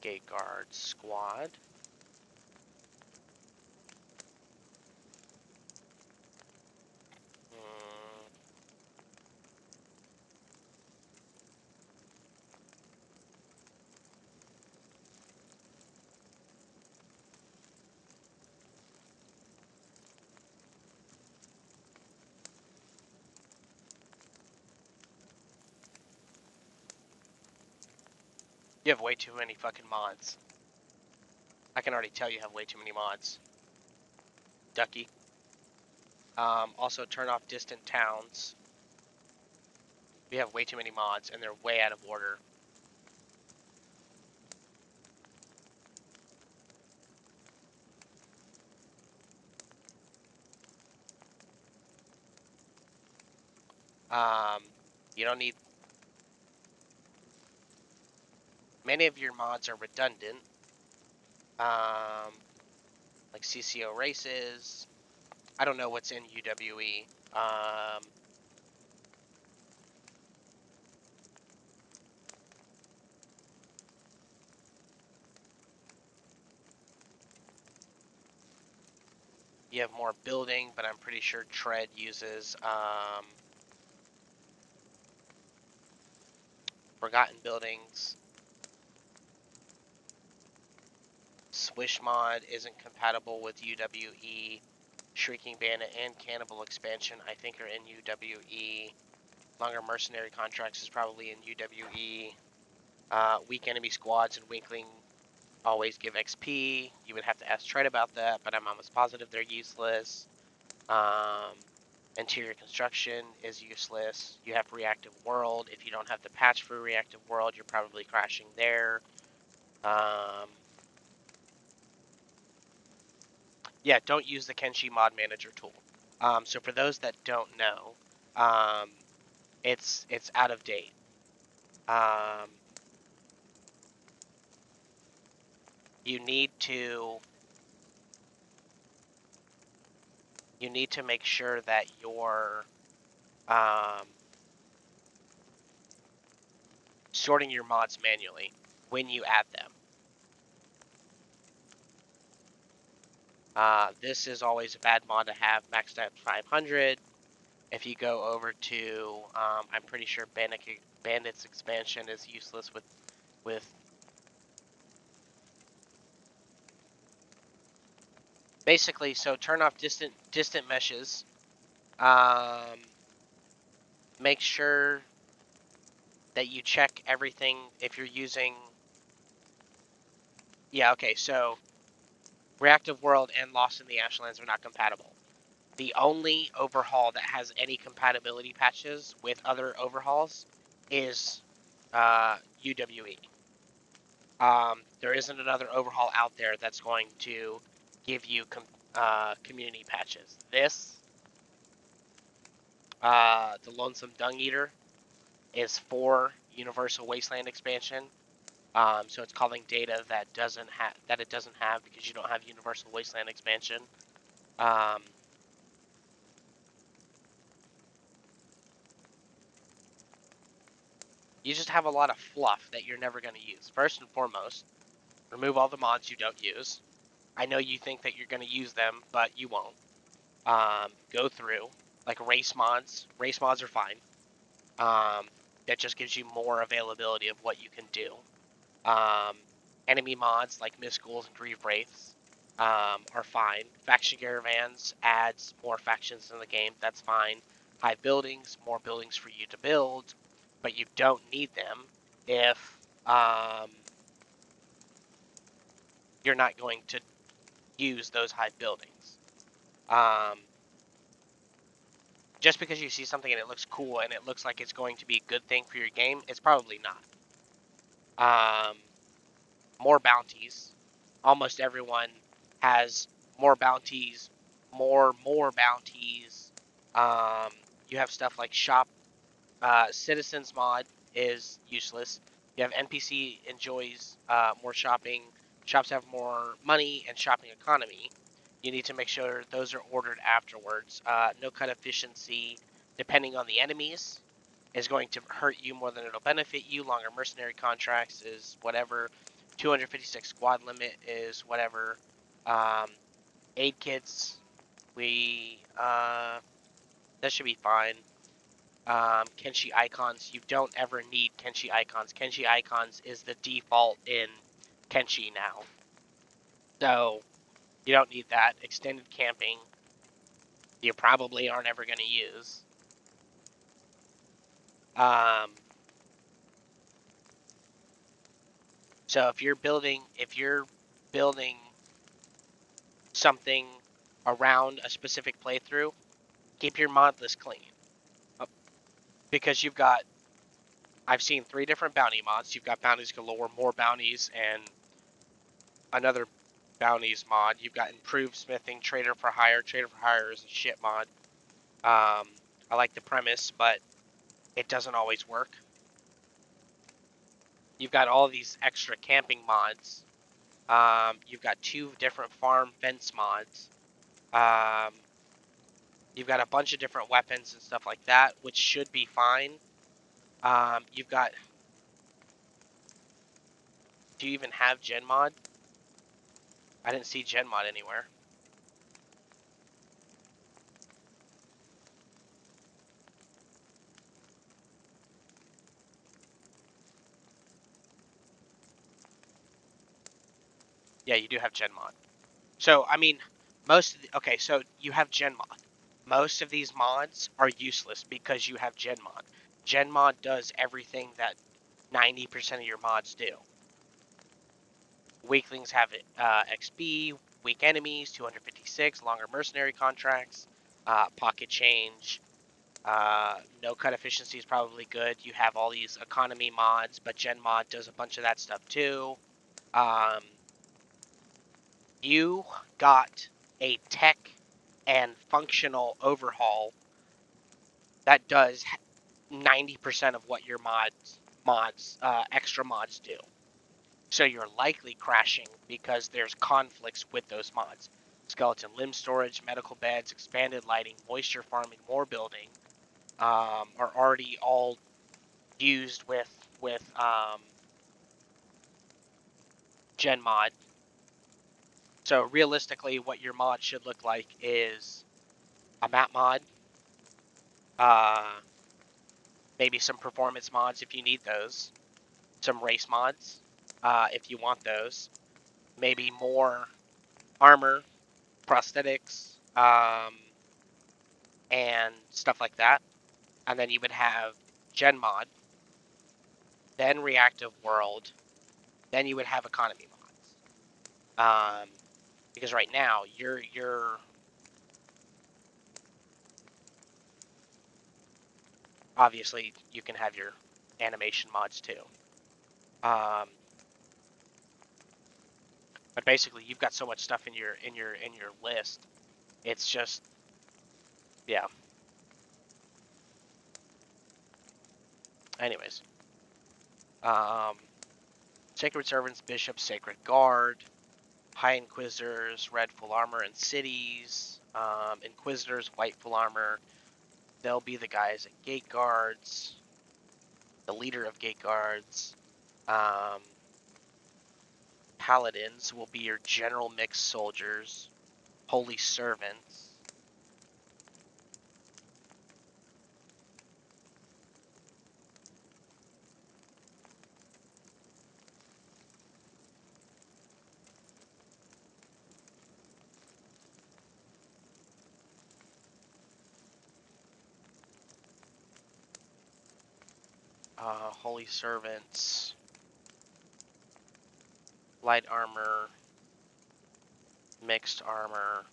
Gate guard squad. You have way too many fucking mods. I can already tell you have way too many mods. Ducky. Also turn off distant towns. We have way too many mods and they're way out of order. You don't need... Many of your mods are redundant. Like CCO races. I don't know what's in UWE. You have more building, but I'm pretty sure Tread uses Forgotten Buildings. Swish mod isn't compatible with UWE. Shrieking Bandit and Cannibal Expansion, I think, are in UWE. Longer Mercenary Contracts is probably in UWE. Weak Enemy Squads and Winkling always give XP. You would have to ask Tread about that, but I'm almost positive they're useless. Interior Construction is useless. You have Reactive World. If you don't have the patch for Reactive World, you're probably crashing there. Yeah, don't use the Kenshi Mod Manager tool. So for those that don't know, it's out of date. You need to make sure that you're sorting your mods manually when you add them. This is always a bad mod to have maxed out 500. If you go over to, I'm pretty sure Bandit's expansion is useless with basically. So turn off distant meshes. Make sure that you check everything if you're using. Yeah, okay. So Reactive World and Lost in the Ashlands are not compatible. The only overhaul that has any compatibility patches with other overhauls is UWE. There isn't another overhaul out there that's going to give you community patches. The Lonesome Dung Eater, is for Universal Wasteland expansion. So it's calling data that it doesn't have because you don't have Universal Wasteland expansion. You just have a lot of fluff that you're never going to use. First and foremost, remove all the mods you don't use. I know you think that you're going to use them, but you won't. Go through, like race mods. Race mods are fine. That just gives you more availability of what you can do. Enemy mods like Misghouls and Grieve Wraiths are fine. Faction Caravans adds more factions in the game. That's fine. High buildings, more buildings for you to build, but you don't need them if you're not going to use those high buildings. Just because you see something and it looks cool and it looks like it's going to be a good thing for your game, it's probably not. More bounties. Almost everyone has more bounties, more bounties. You have stuff like shop. Citizens mod is useless. You have NPC enjoys more shopping. Shops have more money and shopping economy. You need to make sure those are ordered afterwards. No cut efficiency, depending on the enemies, is going to hurt you more than it'll benefit you. Longer mercenary contracts is whatever. 256 squad limit is whatever. Aid kits, that should be fine. Kenshi icons, you don't ever need Kenshi icons. Kenshi icons is the default in Kenshi now. So you don't need that. Extended camping, you probably aren't ever going to use. So if you're building something around a specific playthrough, keep your mod list clean. Because I've seen 3 different bounty mods. You've got bounties galore, more bounties, and another bounties mod. You've got improved smithing, trader for hire. Trader for hire is a shit mod. I like the premise, but it doesn't always work. You've got all these extra camping mods. You've got 2 different farm fence mods. You've got a bunch of different weapons and stuff like that, which should be fine. You've got. Do you even have Gen mod? I didn't see Gen mod anywhere. Yeah, you do have Gen Mod. So, I mean, okay, so you have Gen Mod. Most of these mods are useless because you have Gen Mod. Gen Mod does everything that 90% of your mods do. Weaklings have XP, weak enemies, 256, longer mercenary contracts, pocket change, no cut efficiency is probably good. You have all these economy mods, but Gen Mod does a bunch of that stuff too. You got a tech and functional overhaul that does 90% of what your extra mods do. So you're likely crashing because there's conflicts with those mods. Skeleton limb storage, medical beds, expanded lighting, moisture farming, more building are already all used with Gen Mod. So realistically, what your mod should look like is a map mod, maybe some performance mods if you need those, some race mods if you want those, maybe more armor, prosthetics, and stuff like that. And then you would have Gen Mod, then Reactive World, then you would have economy mods. Because right now you're obviously you can have your animation mods too. But basically you've got so much stuff in your list. It's just yeah. Anyways, Sacred Servants, Bishops, Sacred Guard, High Inquisitors, Red Full Armor and Cities, Inquisitors, White Full Armor. They'll be the guys at Gate Guards, the leader of Gate Guards. Paladins will be your general mixed soldiers. Holy Servants. Holy Servants. Light Armor. Mixed Armor.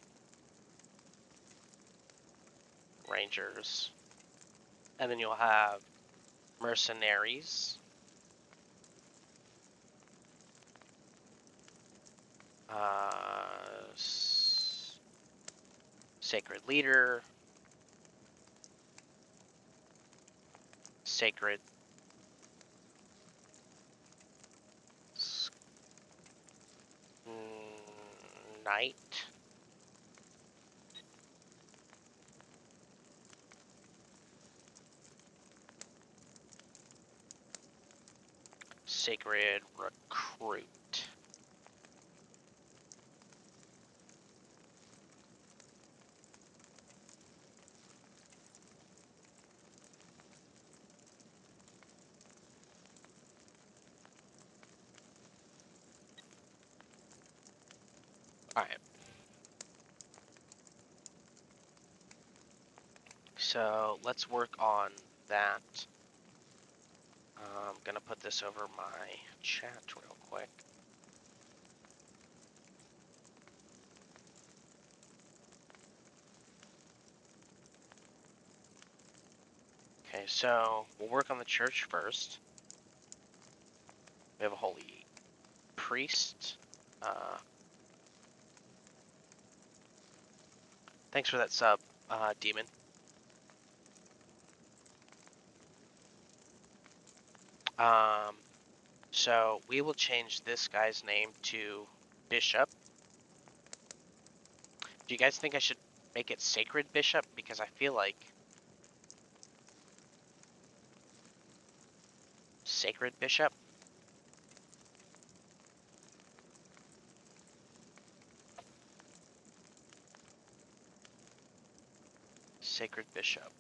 Rangers. And then you'll have Mercenaries. Sacred Leader. Sacred Knight. Sacred Recruit. Alright. So let's work on that. I'm gonna put this over my chat real quick. Okay, so we'll work on the church first. We have a holy priest. Thanks for that sub, Demon. So we will change this guy's name to Bishop. Do you guys think I should make it Sacred Bishop? Because I feel like Sacred Bishop. Sacred Bishop.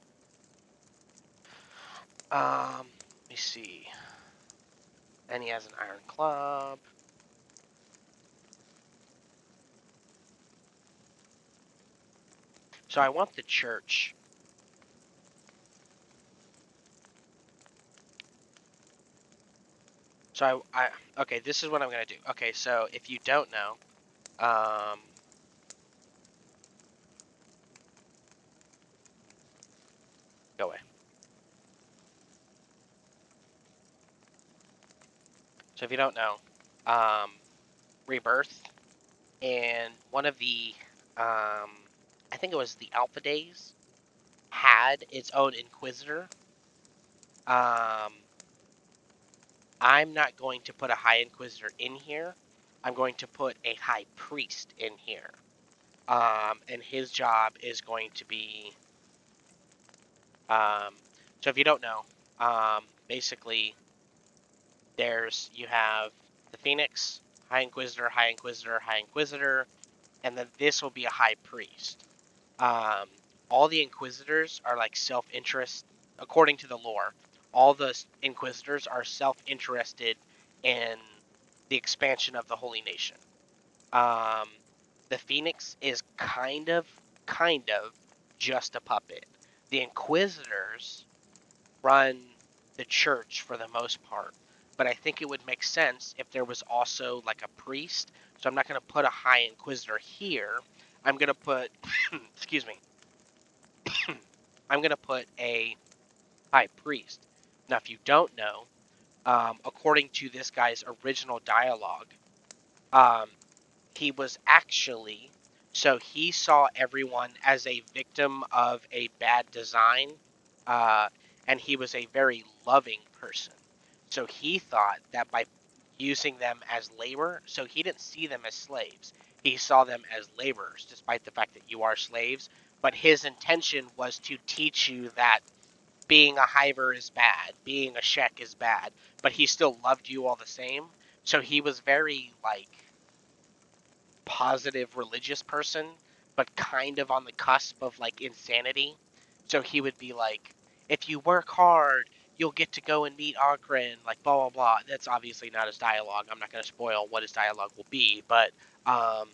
Let me see. And he has an iron club. So I want the church. So okay, this is what I'm gonna do. Okay, so if you don't know, go away. So if you don't know, Rebirth and one of the, I think it was the Alpha Days, had its own Inquisitor. I'm not going to put a High Inquisitor in here. I'm going to put a High Priest in here. And his job is going to be, so if you don't know, basically you have the Phoenix, High Inquisitor, High Inquisitor, High Inquisitor, and then this will be a High Priest. Um, all the Inquisitors are like self-interest, according to the lore. All the Inquisitors are self-interested in the expansion of the Holy Nation. Um, the Phoenix is kind of just a puppet. The Inquisitors run the church for the most part, but I think it would make sense if there was also like a priest. So I'm not going to put a High Inquisitor here. I'm going to put, excuse me, I'm going to put a High Priest. Now, if you don't know, according to this guy's original dialogue, um, he was actually, so he saw everyone as a victim of a bad design, uh, and he was a very loving person. So he thought that by using them as labor, so he didn't see them as slaves. He saw them as laborers, despite the fact that you are slaves. But his intention was to teach you that being a hiver is bad, being a shek is bad, but he still loved you all the same. So he was very, like, positive religious person, but kind of on the cusp of like insanity. So he would be like, if you work hard, you'll get to go and meet Arkran, like blah blah blah. That's obviously not his dialogue. I'm not going to spoil what his dialogue will be, but um,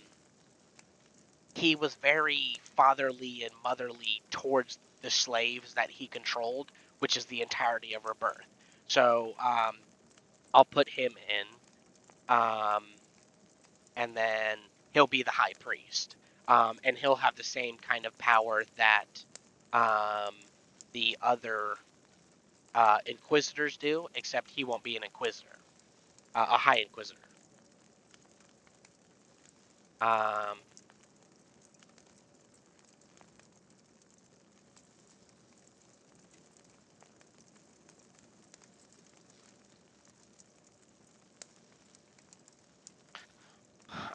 he was very fatherly and motherly towards the slaves that he controlled, which is the entirety of Rebirth. So I'll put him in. Um, and then he'll be the high priest, and he'll have the same kind of power that um, the other inquisitors do, except he won't be an inquisitor, a high inquisitor. Um,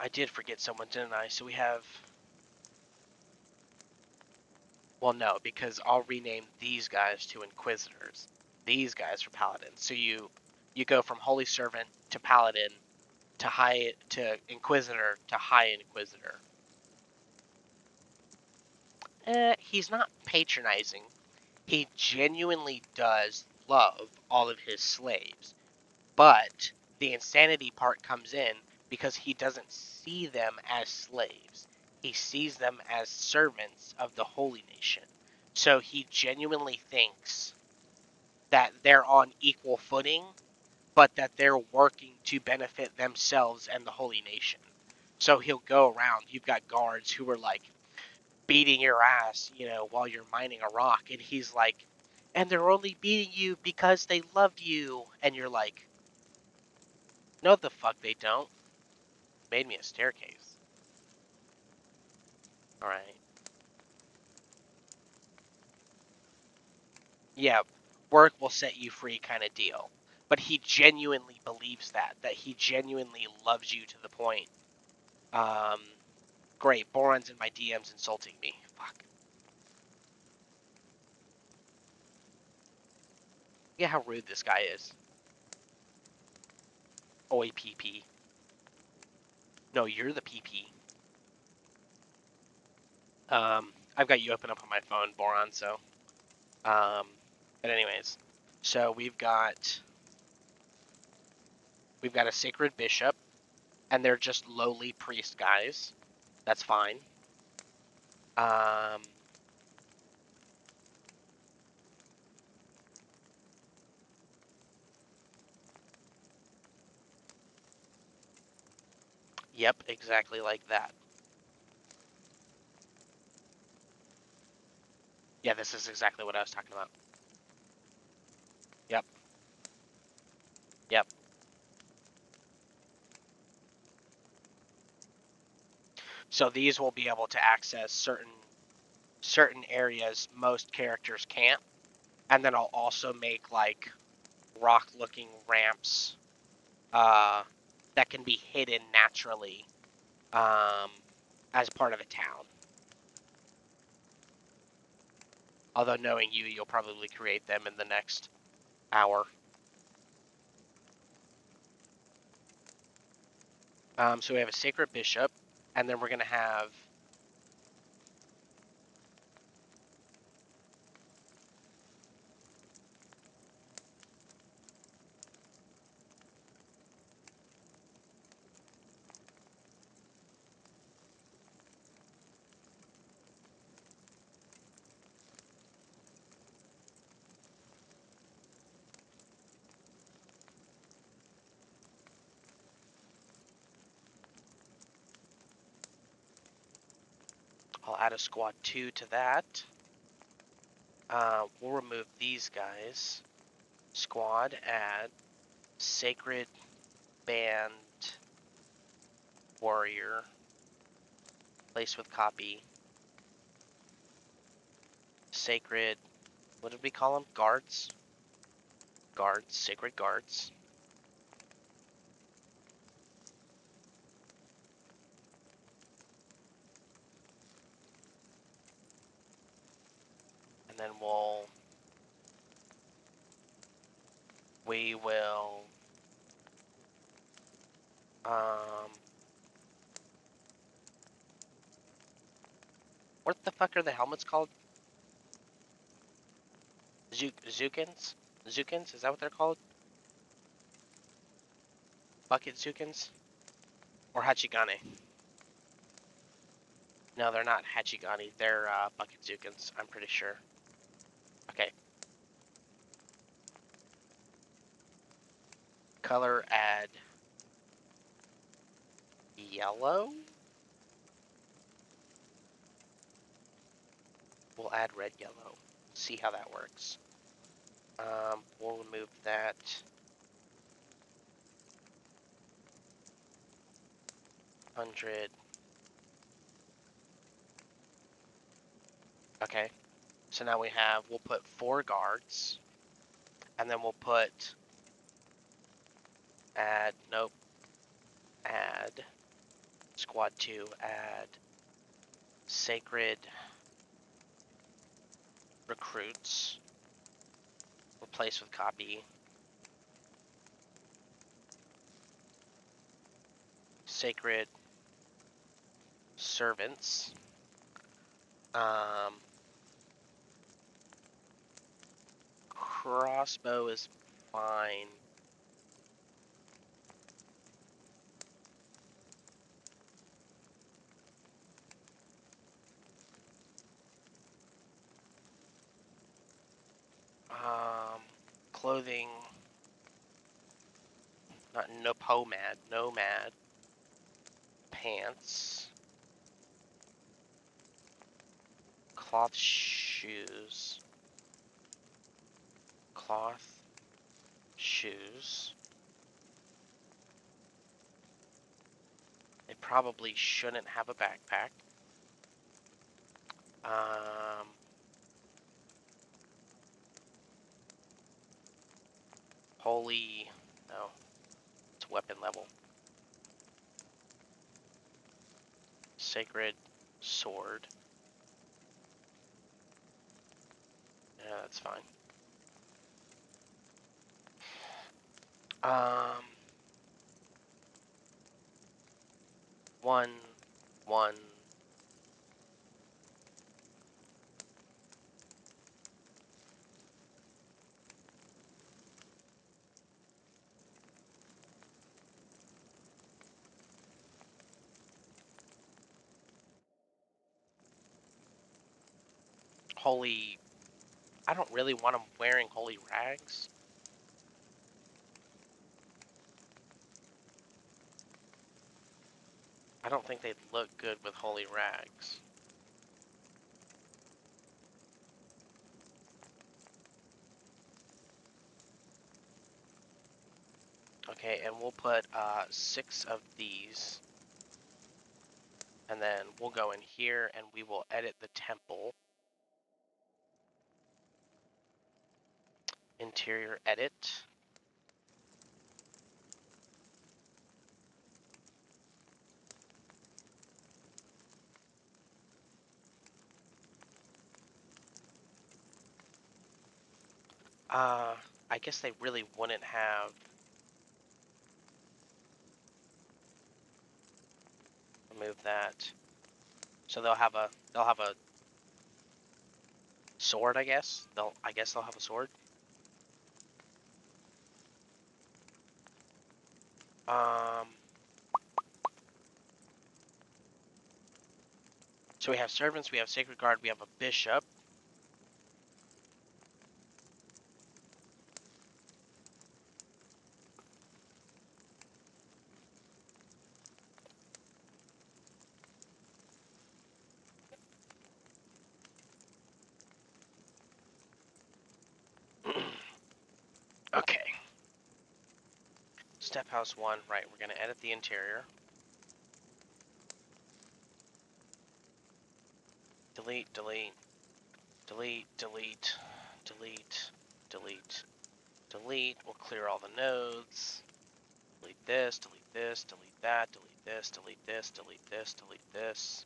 I did forget someone, didn't I? So we have, well, no, because I'll rename these guys to inquisitors. These guys are paladins. So you go from holy servant to paladin to inquisitor to high inquisitor. He's not patronizing. He genuinely does love all of his slaves, but the insanity part comes in because he doesn't see them as slaves. He sees them as servants of the Holy Nation. So he genuinely thinks that they're on equal footing, but that they're working to benefit themselves and the Holy Nation. So he'll go around. You've got guards who are like, beating your ass, while you're mining a rock. And he's like, and they're only beating you because they love you. And you're like, no, the fuck they don't. Made me a staircase. All right. Yeah, work will set you free kind of deal. But he genuinely believes that he genuinely loves you to the point. Um, great. Boron's in my DMs insulting me. Fuck. Yeah, how rude this guy is. Oi, PP. No, you're the PP. I've got you open up on my phone, Boron, so but anyways, so we've got a sacred bishop, and they're just lowly priest guys. That's fine. Um, Yep, exactly like that. Yeah, this is exactly what I was talking about. Yep. Yep. So these will be able to access certain areas most characters can't. And then I'll also make like rock-looking ramps that can be hidden naturally as part of a town. Although knowing you, you'll probably create them in the next hour. So we have a sacred bishop, and then we're gonna have I'll add a squad 2 to that. We'll remove these guys. Squad, add sacred band warrior. Place with copy. Sacred, what did we call them? Guards? Guards, sacred guards. And then we will, what the fuck are the helmets called? Zukins? Zukins, is that what they're called? Bucket Zukins? Or Hachigane? No, they're not Hachigane, they're Bucket Zukins, I'm pretty sure. Okay. Color, add yellow? We'll add red, yellow. See how that works. We'll remove that. 100. Okay. So now we'll put 4 guards. And then we'll put, nope. Add, squad 2, add sacred recruits. Replace with copy. Sacred servants. Crossbow is fine. Clothing, not nomad. Pants. Cloth shoes. Cloth shoes. They probably shouldn't have a backpack. Holy, no, it's weapon level. Sacred sword. Yeah, that's fine. One. Holy, I don't really want him wearing holy rags. I don't think they'd look good with holy rags. Okay, and we'll put 6 of these. And then we'll go in here and we will edit the temple. Interior edit. I guess they really wouldn't have. Remove that. So they'll have a sword, I guess. I guess they'll have a sword. So we have servants, we have sacred guard, we have a bishop. Okay. Step house 1, right, we're gonna edit the interior. Delete, delete, delete, delete, delete, delete, delete. We'll clear all the nodes. Delete this, delete this, delete that, delete this, delete this, delete this, delete this,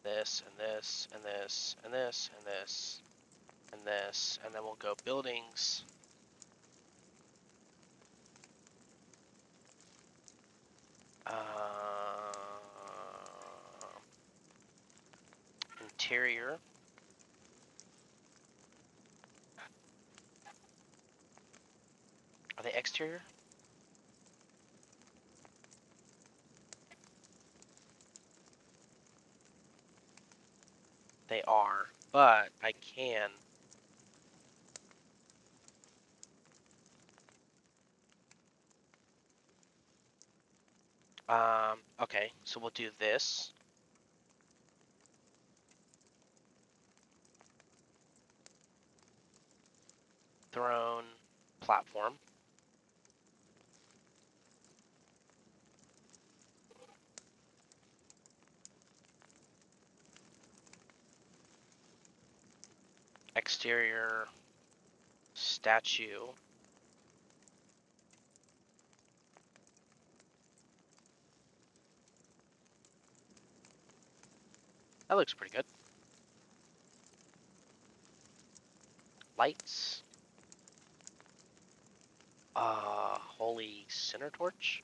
this, and this, and this, and this, and this, and this, and then we'll go buildings. Interior. Are they exterior? They are, but I can. Okay, so we'll do this. Throne, platform. Exterior, statue. That looks pretty good. Lights. Holy center torch.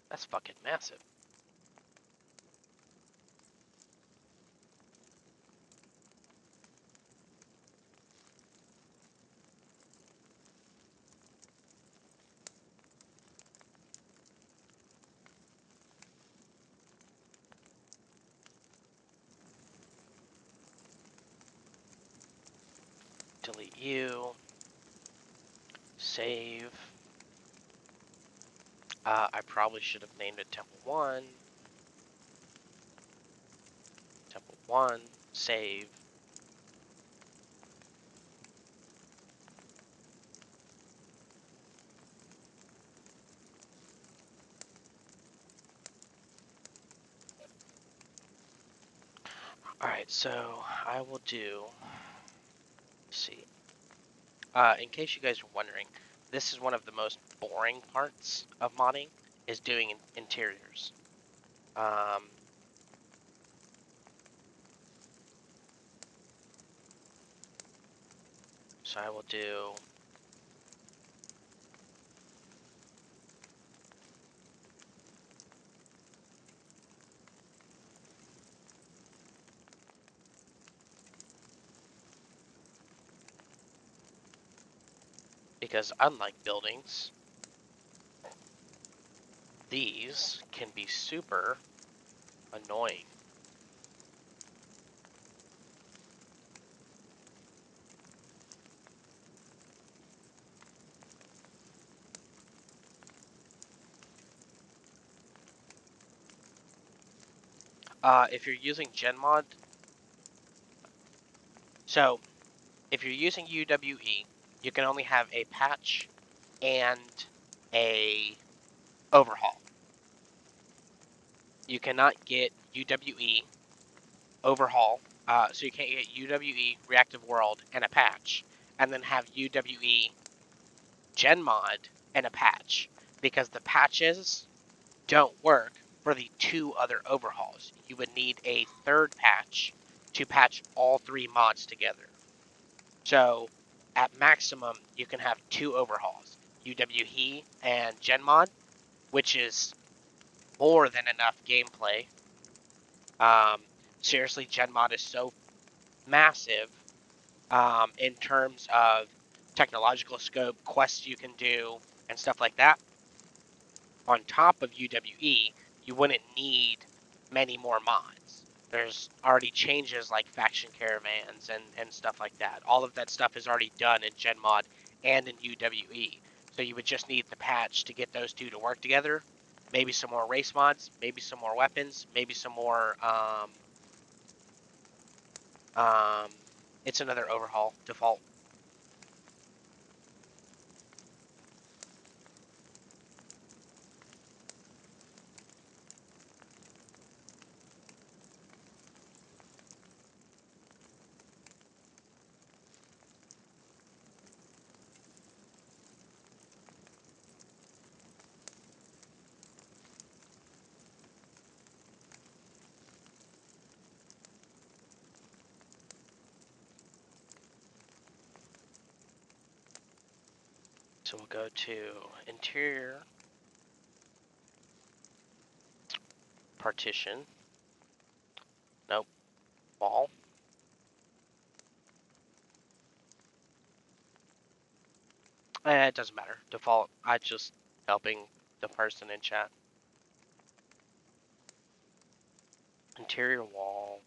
That's fucking massive. Delete you. Save. I probably should have named it Temple 1. Temple 1. Save. Alright, so I will do. Let's see. In case you guys are wondering, this is one of the most boring parts of modding, is doing interiors. So I will do. Because unlike buildings, these can be super annoying. If you're using Genmod, so if you're using UWE, you can only have a patch and a overhaul. You cannot get UWE overhaul, so you can't get UWE Reactive World and a patch, and then have UWE Genmod and a patch, because the patches don't work for the 2 other overhauls. You would need a third patch to patch all 3 mods together. So at maximum, you can have 2 overhauls, UWE and Genmod, which is more than enough gameplay. Seriously, Genmod is so massive in terms of technological scope, quests you can do, and stuff like that. On top of UWE, you wouldn't need many more mods. There's already changes like faction caravans and stuff like that. All of that stuff is already done in Genmod and in UWE. So you would just need the patch to get those 2 to work together. Maybe some more race mods, maybe some more weapons, maybe some more it's another overhaul default. So we'll go to interior, partition, nope, wall. It doesn't matter, default. I just helping the person in chat. Interior wall.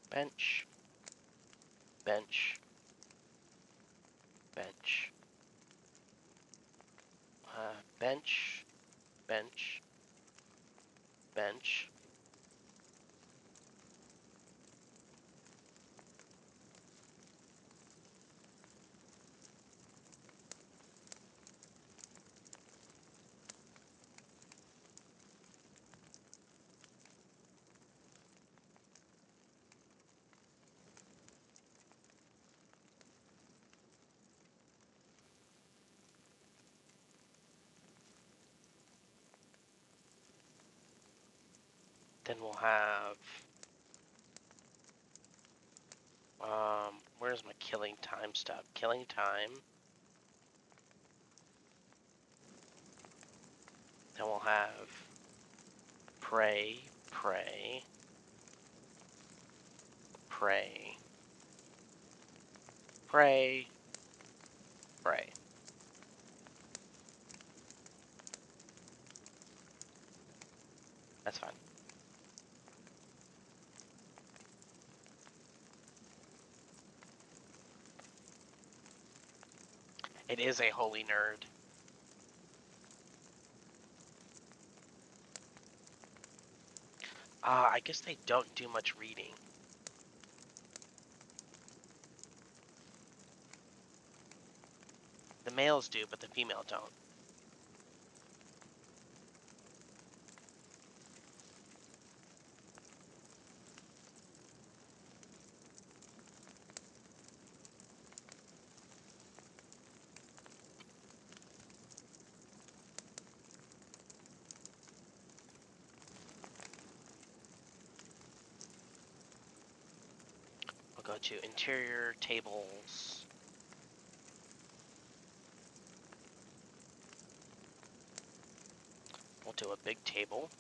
Bench, bench, bench, bench, bench, bench. Then we'll have, where's my killing time stuff? Killing time. Then we'll have pray, pray, pray, pray, pray. That's fine. It is a holy nerd. I guess they don't do much reading. The males do, but the female don't. We'll go to interior tables. do a big table.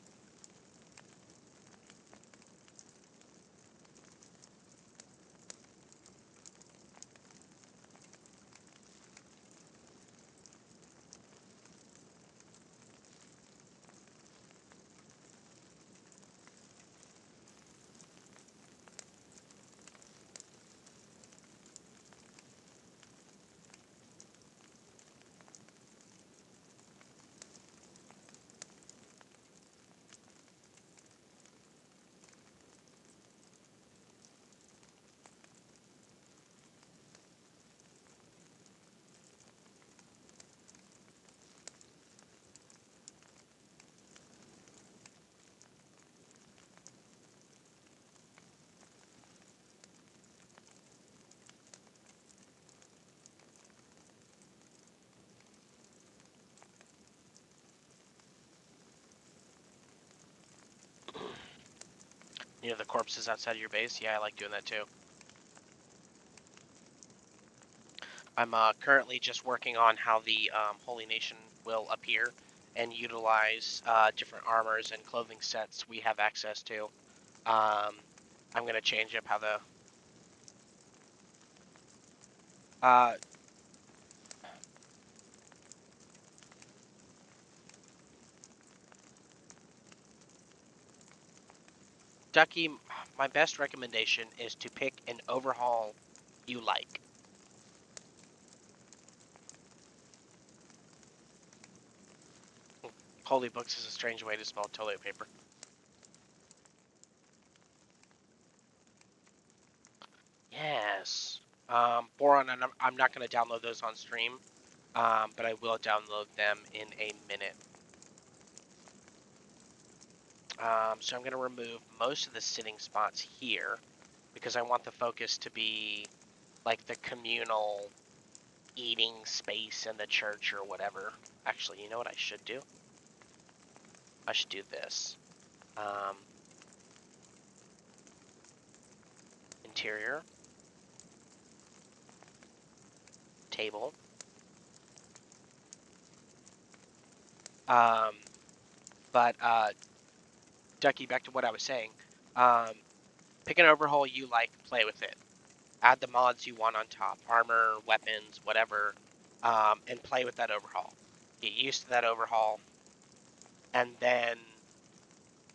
You know, the corpses outside of your base? Yeah, I like doing that too. I'm currently just working on how the Holy Nation will appear and utilize different armors and clothing sets we have access to. I'm going to change up how the... Ducky, my best recommendation is to pick an overhaul you like. Holy Books is a strange way to spell toilet paper. Yes. Boron, I'm not going to download those on stream, but I will download them in a minute. So I'm going to remove most of the sitting spots here because I want the focus to be like the communal eating space in the church or whatever. Actually, you know what I should do? I should do this. Interior. Table. But Ducky, back to what I was saying. Pick an overhaul you like, play with it. Add the mods you want on top, armor, weapons, whatever, and play with that overhaul. Get used to that overhaul, and then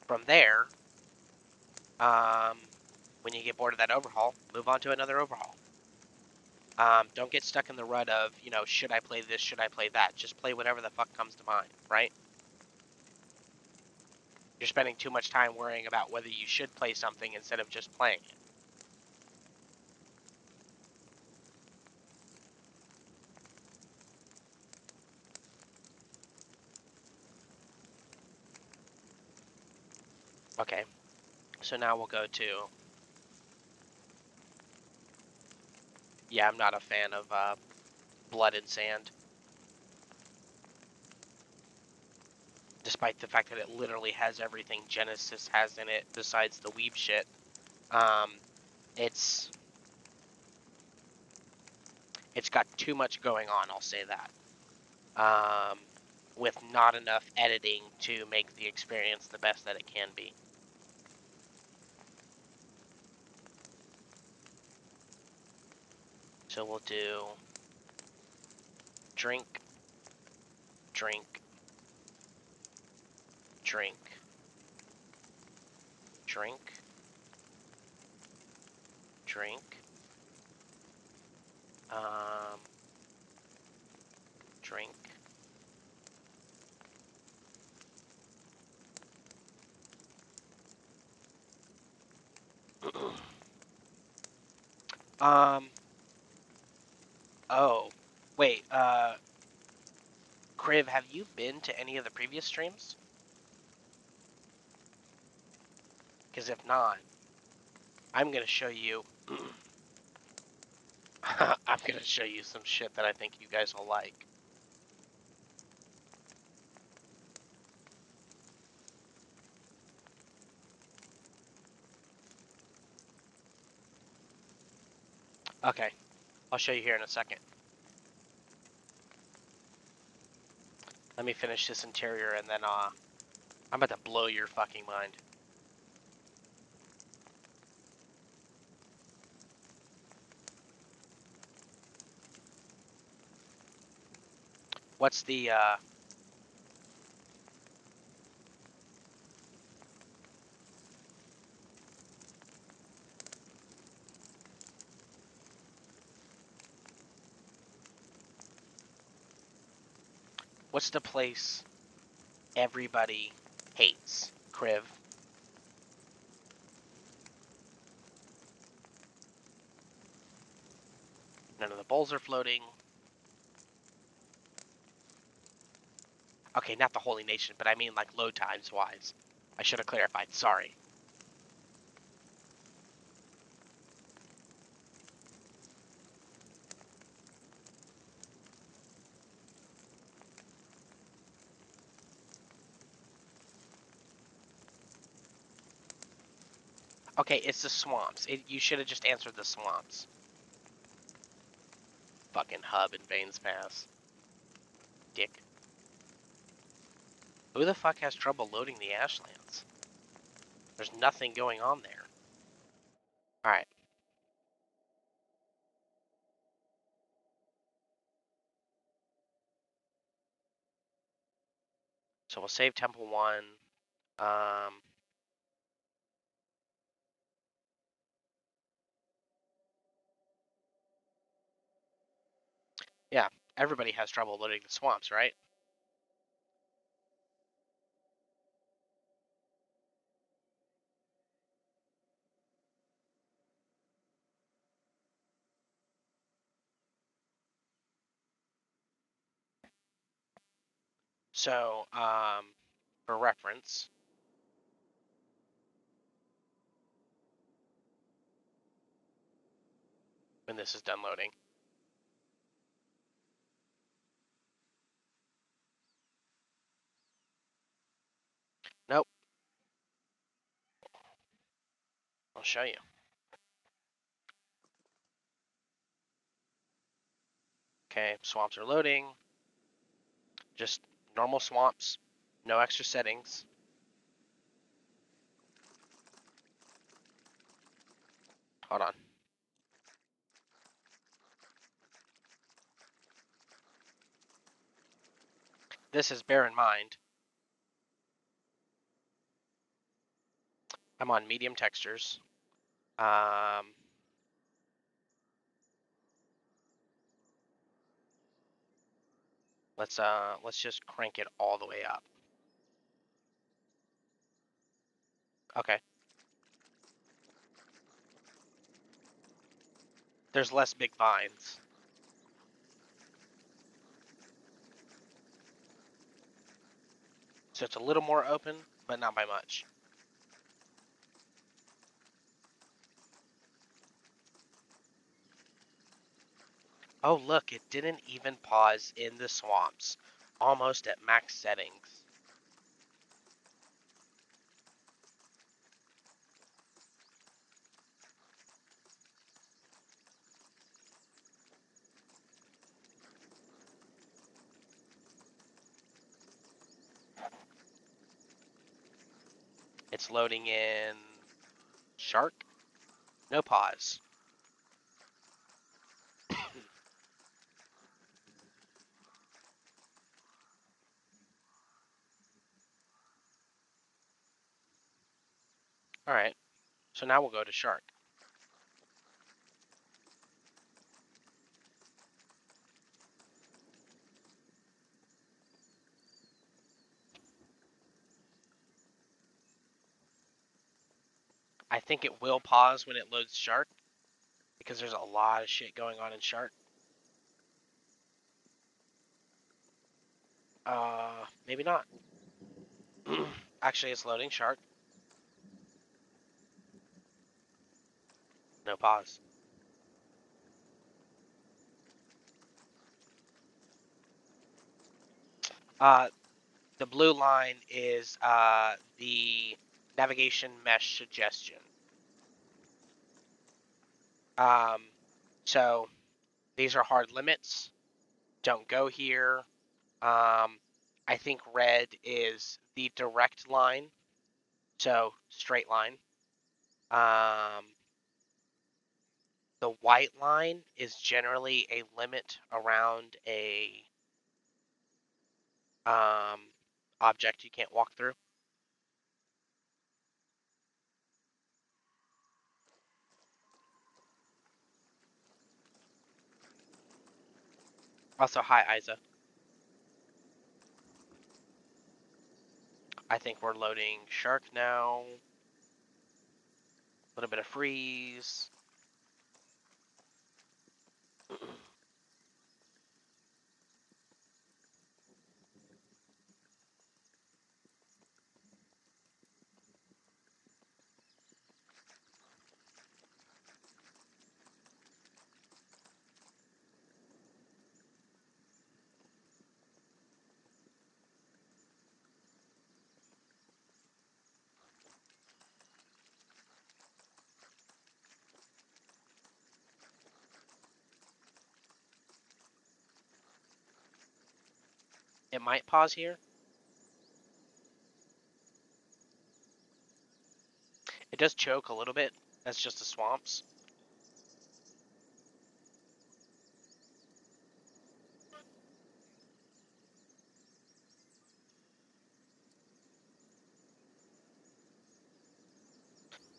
from there, when you get bored of that overhaul, move on to another overhaul. Don't get stuck in the rut of, you know, should I play this, should I play that? Just play whatever the fuck comes to mind, right? You're spending too much time worrying about whether you should play something instead of just playing it. Okay, so now we'll go to... Yeah, I'm not a fan of blood and sand. Despite the fact that it literally has everything Genesis has in it besides the weeb shit. It's got too much going on, I'll say that. With not enough editing to make the experience the best that it can be. So we'll do drink, drink, drink, drink, drink, drink. Oh, wait, Kriv, have you been to any of the previous streams? Because if not, I'm gonna show you... I'm gonna show you some shit that I think you guys will like. Okay, I'll show you here in a second. Let me finish this interior and then I'm about to blow your fucking mind. What's the place everybody hates? Kriv. None of the bowls are floating. Okay, not the Holy Nation, but I mean like load times wise. I should have clarified. Sorry. Okay, it's the swamps. You should have just answered the swamps. Fucking hub and Baines Pass. Dick. Who the fuck has trouble loading the Ashlands? There's nothing going on there. Alright. So we'll save Temple 1. Yeah, everybody has trouble loading the swamps, right? So, for reference, when this is done loading. Nope. I'll show you. Okay, swamps are loading. Just normal swamps. No extra settings. Hold on. This is, bear in mind, I'm on medium textures. Let's just crank it all the way up. Okay. There's less big vines. So it's a little more open, but not by much. Oh, look, it didn't even pause in the swamps. Almost at max settings. It's loading in Shark. No pause. Alright, so now we'll go to Shark. I think it will pause when it loads Shark, because there's a lot of shit going on in Shark. Maybe not. Actually, it's loading Shark. No pause. The blue line is the navigation mesh suggestion. So these are hard limits. Don't go here. I think red is the direct line, so straight line. The white line is generally a limit around a object you can't walk through. Also, hi, Isa. I think we're loading Shark now. A little bit of freeze. It might pause here. It does choke a little bit. That's just the swamps.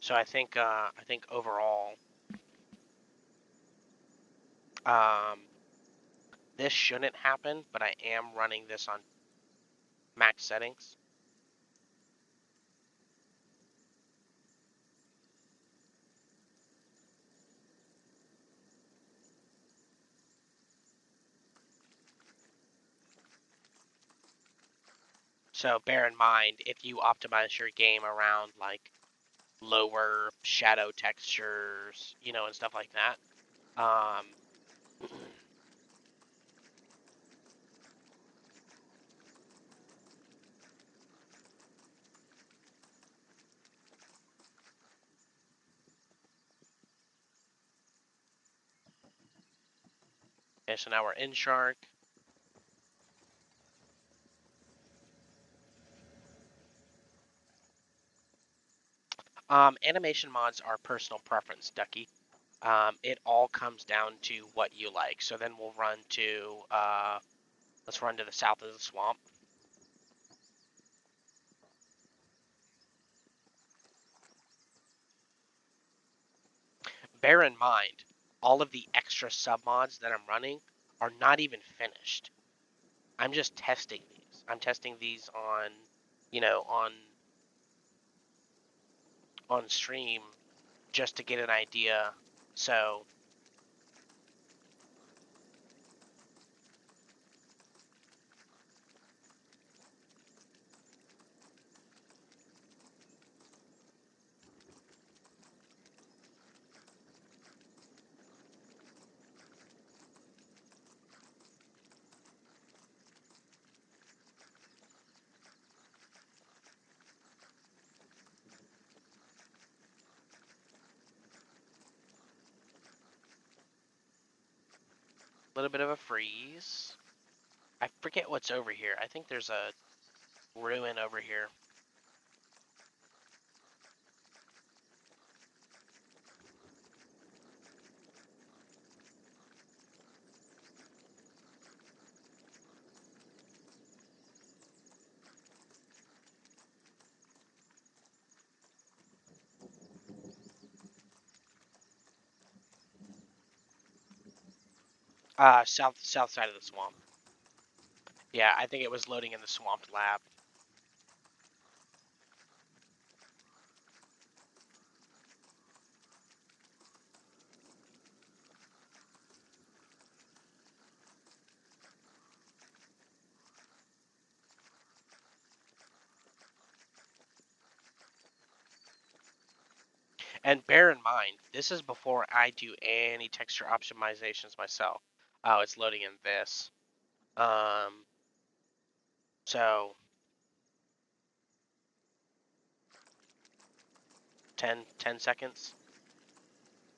So I think overall, this shouldn't happen, but I am running this on max settings. So bear in mind, if you optimize your game around like lower shadow textures, and stuff like that. Okay, so now we're in Shark. Animation mods are personal preference, Ducky. It all comes down to what you like. So then we'll run to, let's run to the south of the swamp. Bear in mind, all of the extra submods that I'm running are not even finished. I'm just testing these. I'm testing these on, on stream just to get an idea. So a little bit of a freeze. I forget what's over here. I think there's a ruin over here. South side of the swamp. Yeah, I think it was loading in the swamp lab. And bear in mind, this is before I do any texture optimizations myself. Oh, it's loading in this. So 10 seconds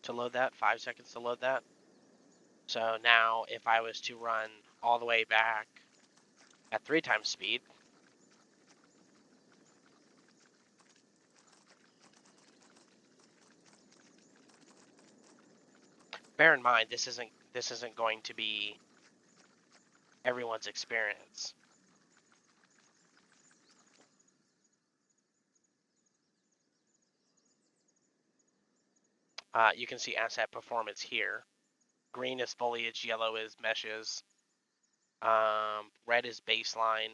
to load that, 5 seconds to load that. So now if I was to run all the way back at 3 times speed, bear in mind this isn't going to be everyone's experience. You can see asset performance here. Green is foliage, yellow is meshes, red is baseline,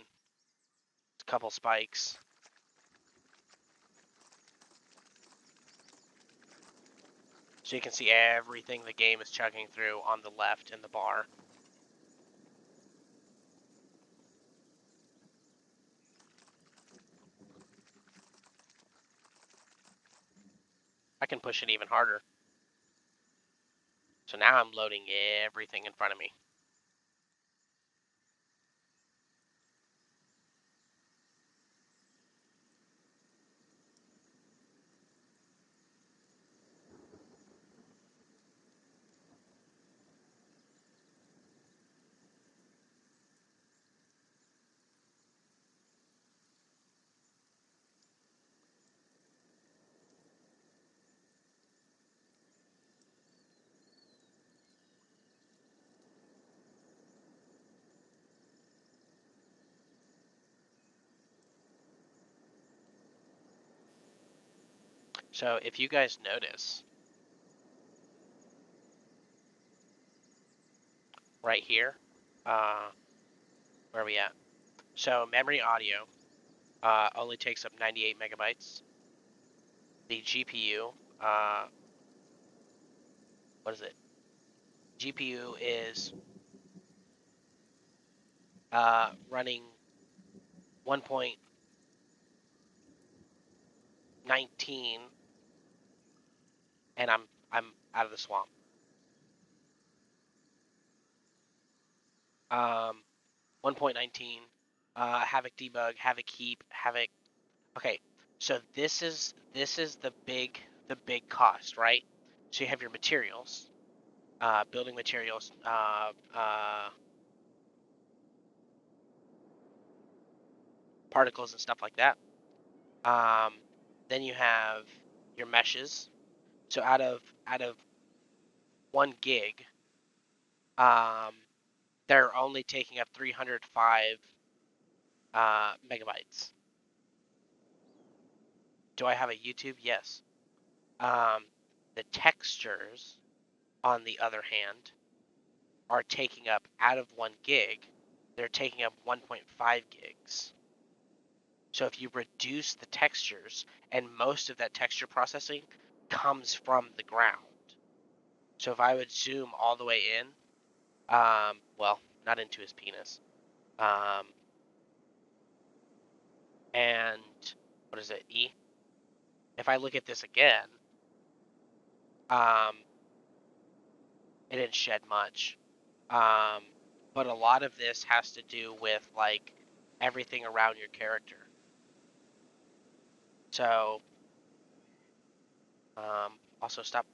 a couple spikes. So you can see everything the game is chugging through on the left in the bar. I can push it even harder. So now I'm loading everything in front of me. So if you guys notice, right here, where are we at? So memory audio only takes up 98 megabytes. The GPU, what is it? GPU is running 1.19, and I'm out of the swamp. 1.19, Havoc debug, Havoc heap, Havoc. Okay, so this is the big cost, right? So you have your materials, building materials, particles and stuff like that. Then you have your meshes. So out of 1 gig, um, they're only taking up 305 megabytes. Do I have a YouTube? Yes. The textures, on the other hand, are taking up, out of 1 gig, they're taking up 1.5 gigs. So if you reduce the textures, and most of that texture processing comes from the ground. So if I would zoom all the way in, well, not into his penis, and what is it, E? If I look at this again, it didn't shed much. But a lot of this has to do with like everything around your character. So, also stop.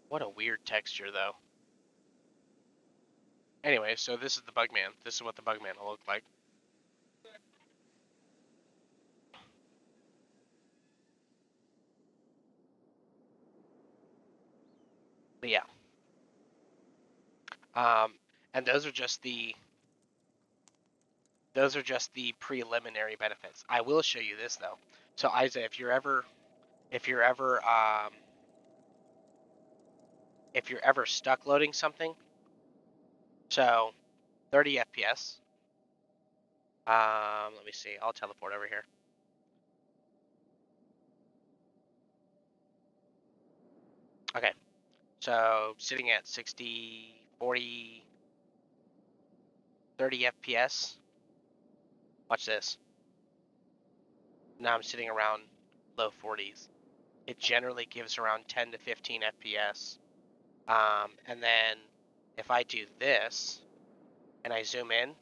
What a weird texture, though. Anyway, so this is the Bugman. This is what the Bugman will look like. But yeah. And those are just the preliminary benefits. I will show you this though. So Isaiah, if you're ever stuck loading something, so 30 FPS. Let me see. I'll teleport over here. Okay. So sitting at 60, 40, 30 FPS. Watch this. Now I'm sitting around low 40s. It generally gives around 10 to 15 FPS. And then if I do this and I zoom in,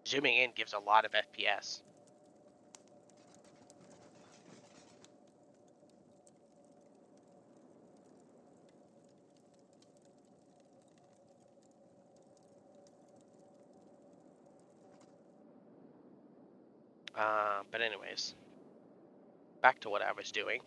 zooming in gives a lot of FPS. But anyways, back to what I was doing.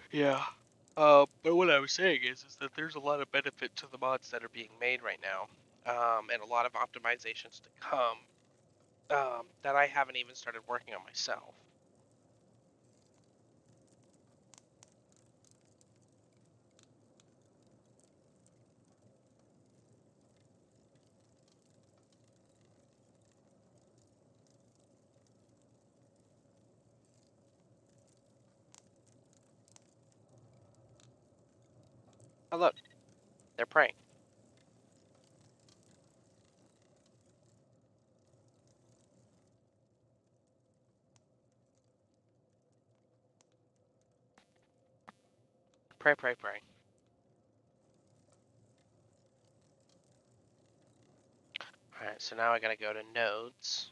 Yeah. But what I was saying is that there's a lot of benefit to the mods that are being made right now, and a lot of optimizations to come, that I haven't even started working on myself. Oh look, they're praying. Pray, pray, pray. Alright, so now I gotta go to nodes.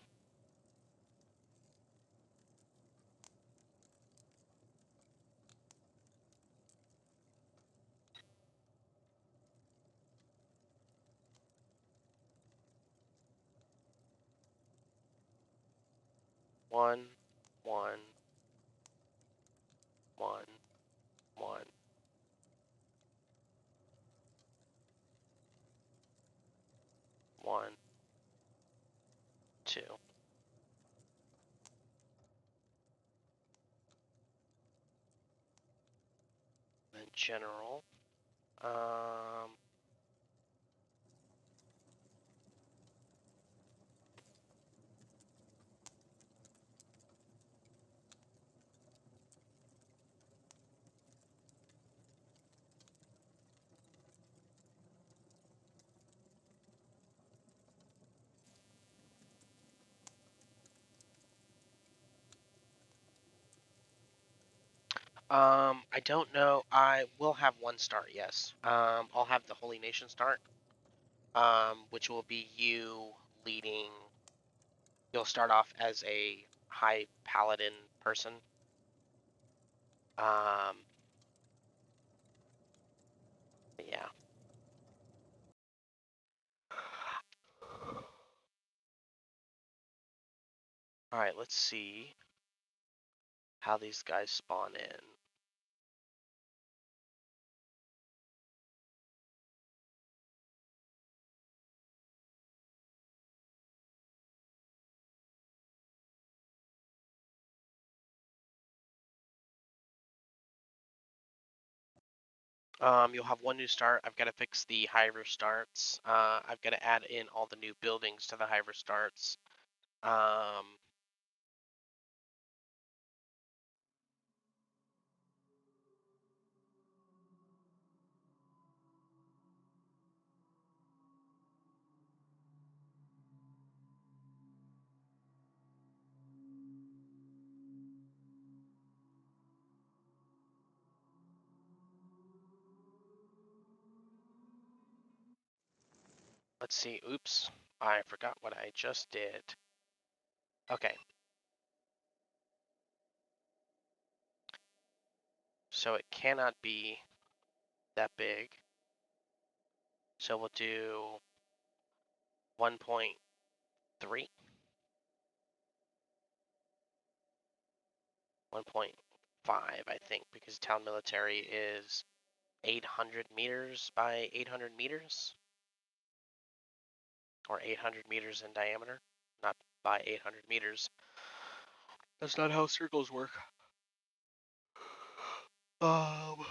One, one, one, one, one, two. Then general. Um, I don't know. I will have one start, yes. I'll have the Holy Nation start, which will be you leading. You'll start off as a high paladin person. Yeah. All right, let's see how these guys spawn in. You'll have one new start. I've got to fix the high roof starts. I've got to add in all the new buildings to the high roof starts. Let's see. Oops, I forgot what I just did. Okay. So it cannot be that big. So we'll do 1.3. 1.5, I think, because town military is 800 meters by 800 meters, or 800 meters in diameter, not by 800 meters. That's not how circles work. Um,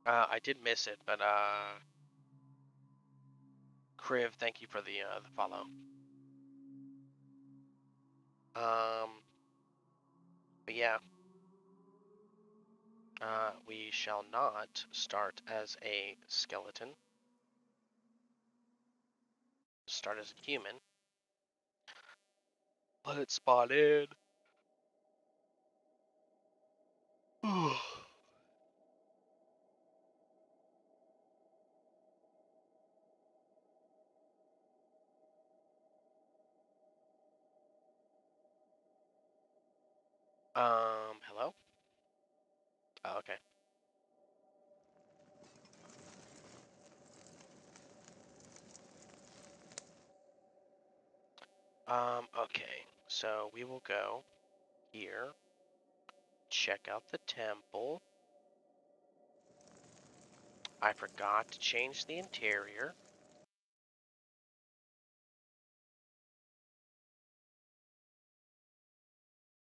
I did miss it, but Kriv, thank you for the follow. But yeah, we shall not start as a skeleton. Start as a human. Let it spawn in. Hello? Oh, okay. Okay. So we will go here, check out the temple. I forgot to change the interior.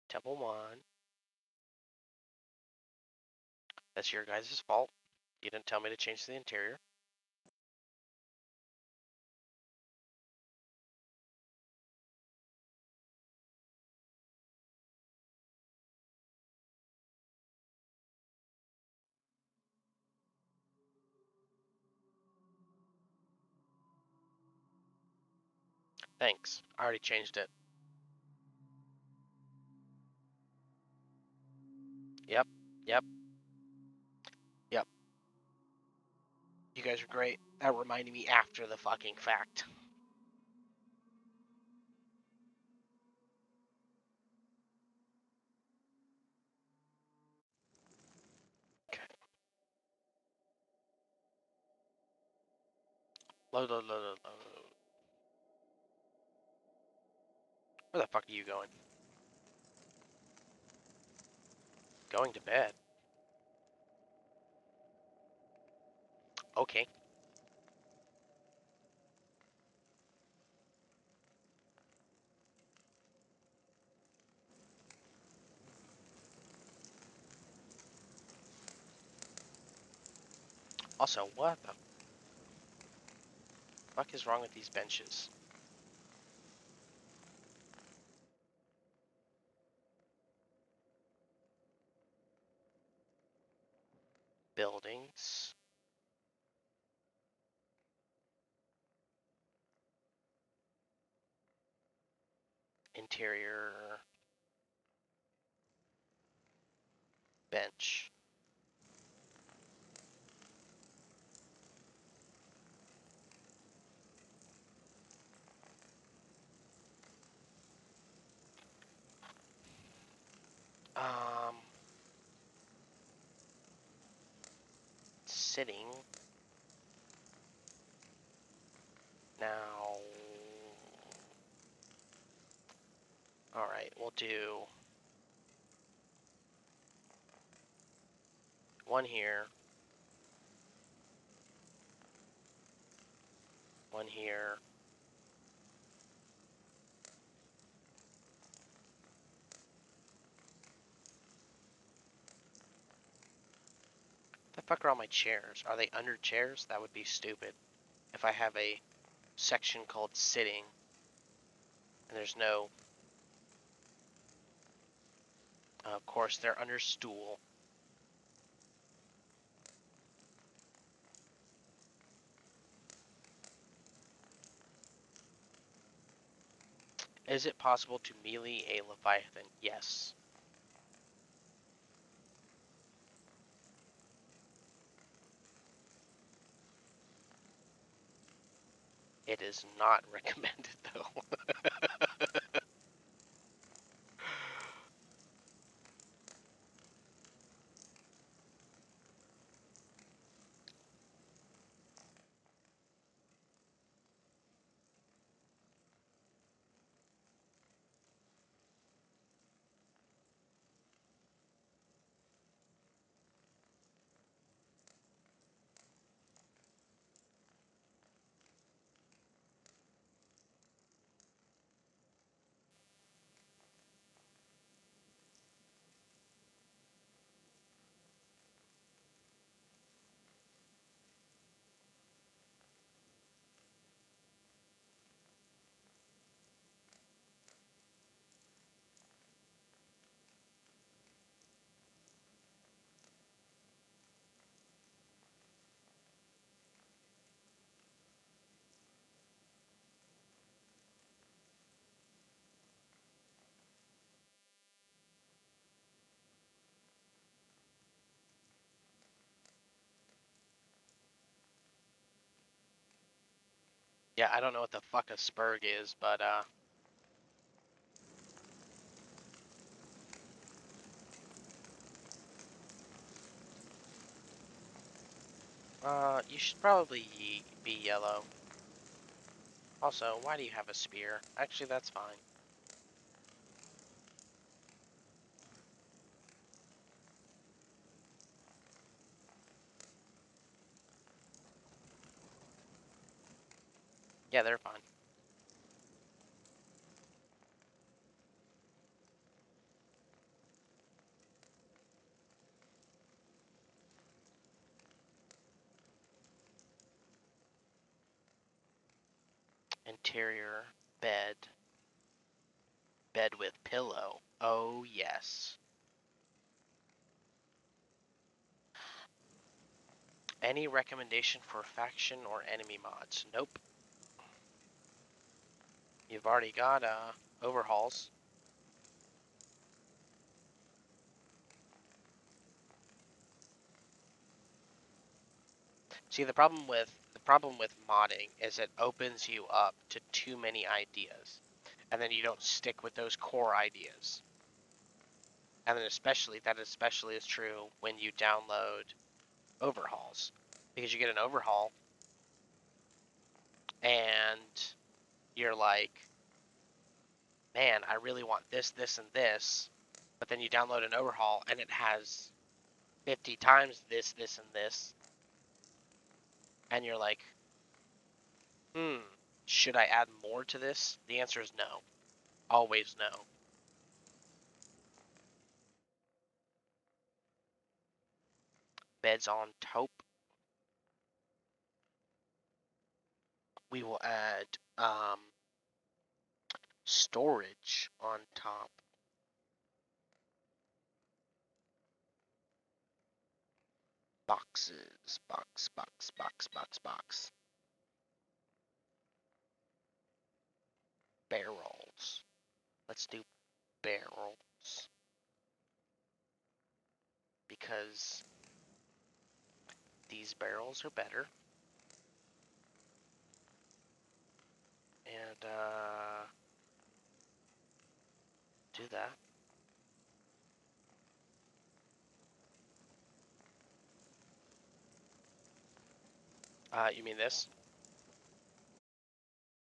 Temple 1. That's your guys' fault. You didn't tell me to change the interior. Thanks. I already changed it. Yep. Yep. Yep. You guys are great. That reminded me after the fucking fact. Okay. Load. Where the fuck are you going? Going to bed. Okay. Also, what the fuck is wrong with these benches? Buildings. Interior. Bench. Um, Sitting. Now, alright, we'll do one here, one here. The fuck are all my chairs? Are they under chairs? That would be stupid. If I have a section called sitting, and there's no, of course they're under stool. Is it possible to melee a Leviathan? Yes. It is not recommended, though. Yeah, I don't know what the fuck a spurg is, but you should probably be yellow. Also, why do you have a spear? Actually, that's fine. Yeah, they're fine. Interior bed. Bed with pillow. Oh, yes. Any recommendation for faction or enemy mods? Nope. You've already got overhauls. See, the problem with modding is it opens you up to too many ideas, and then you don't stick with those core ideas. And then that especially is true when you download overhauls, because you get an overhaul and you're like, man, I really want this, this, and this, but then you download an overhaul and it has 50 times this, this, and this, and you're like, should I add more to this? The answer is no. Always no. Beds on taupe. We will add storage on top. Boxes. Box. Barrels. Let's do barrels. Because these barrels are better. And do that. You mean this?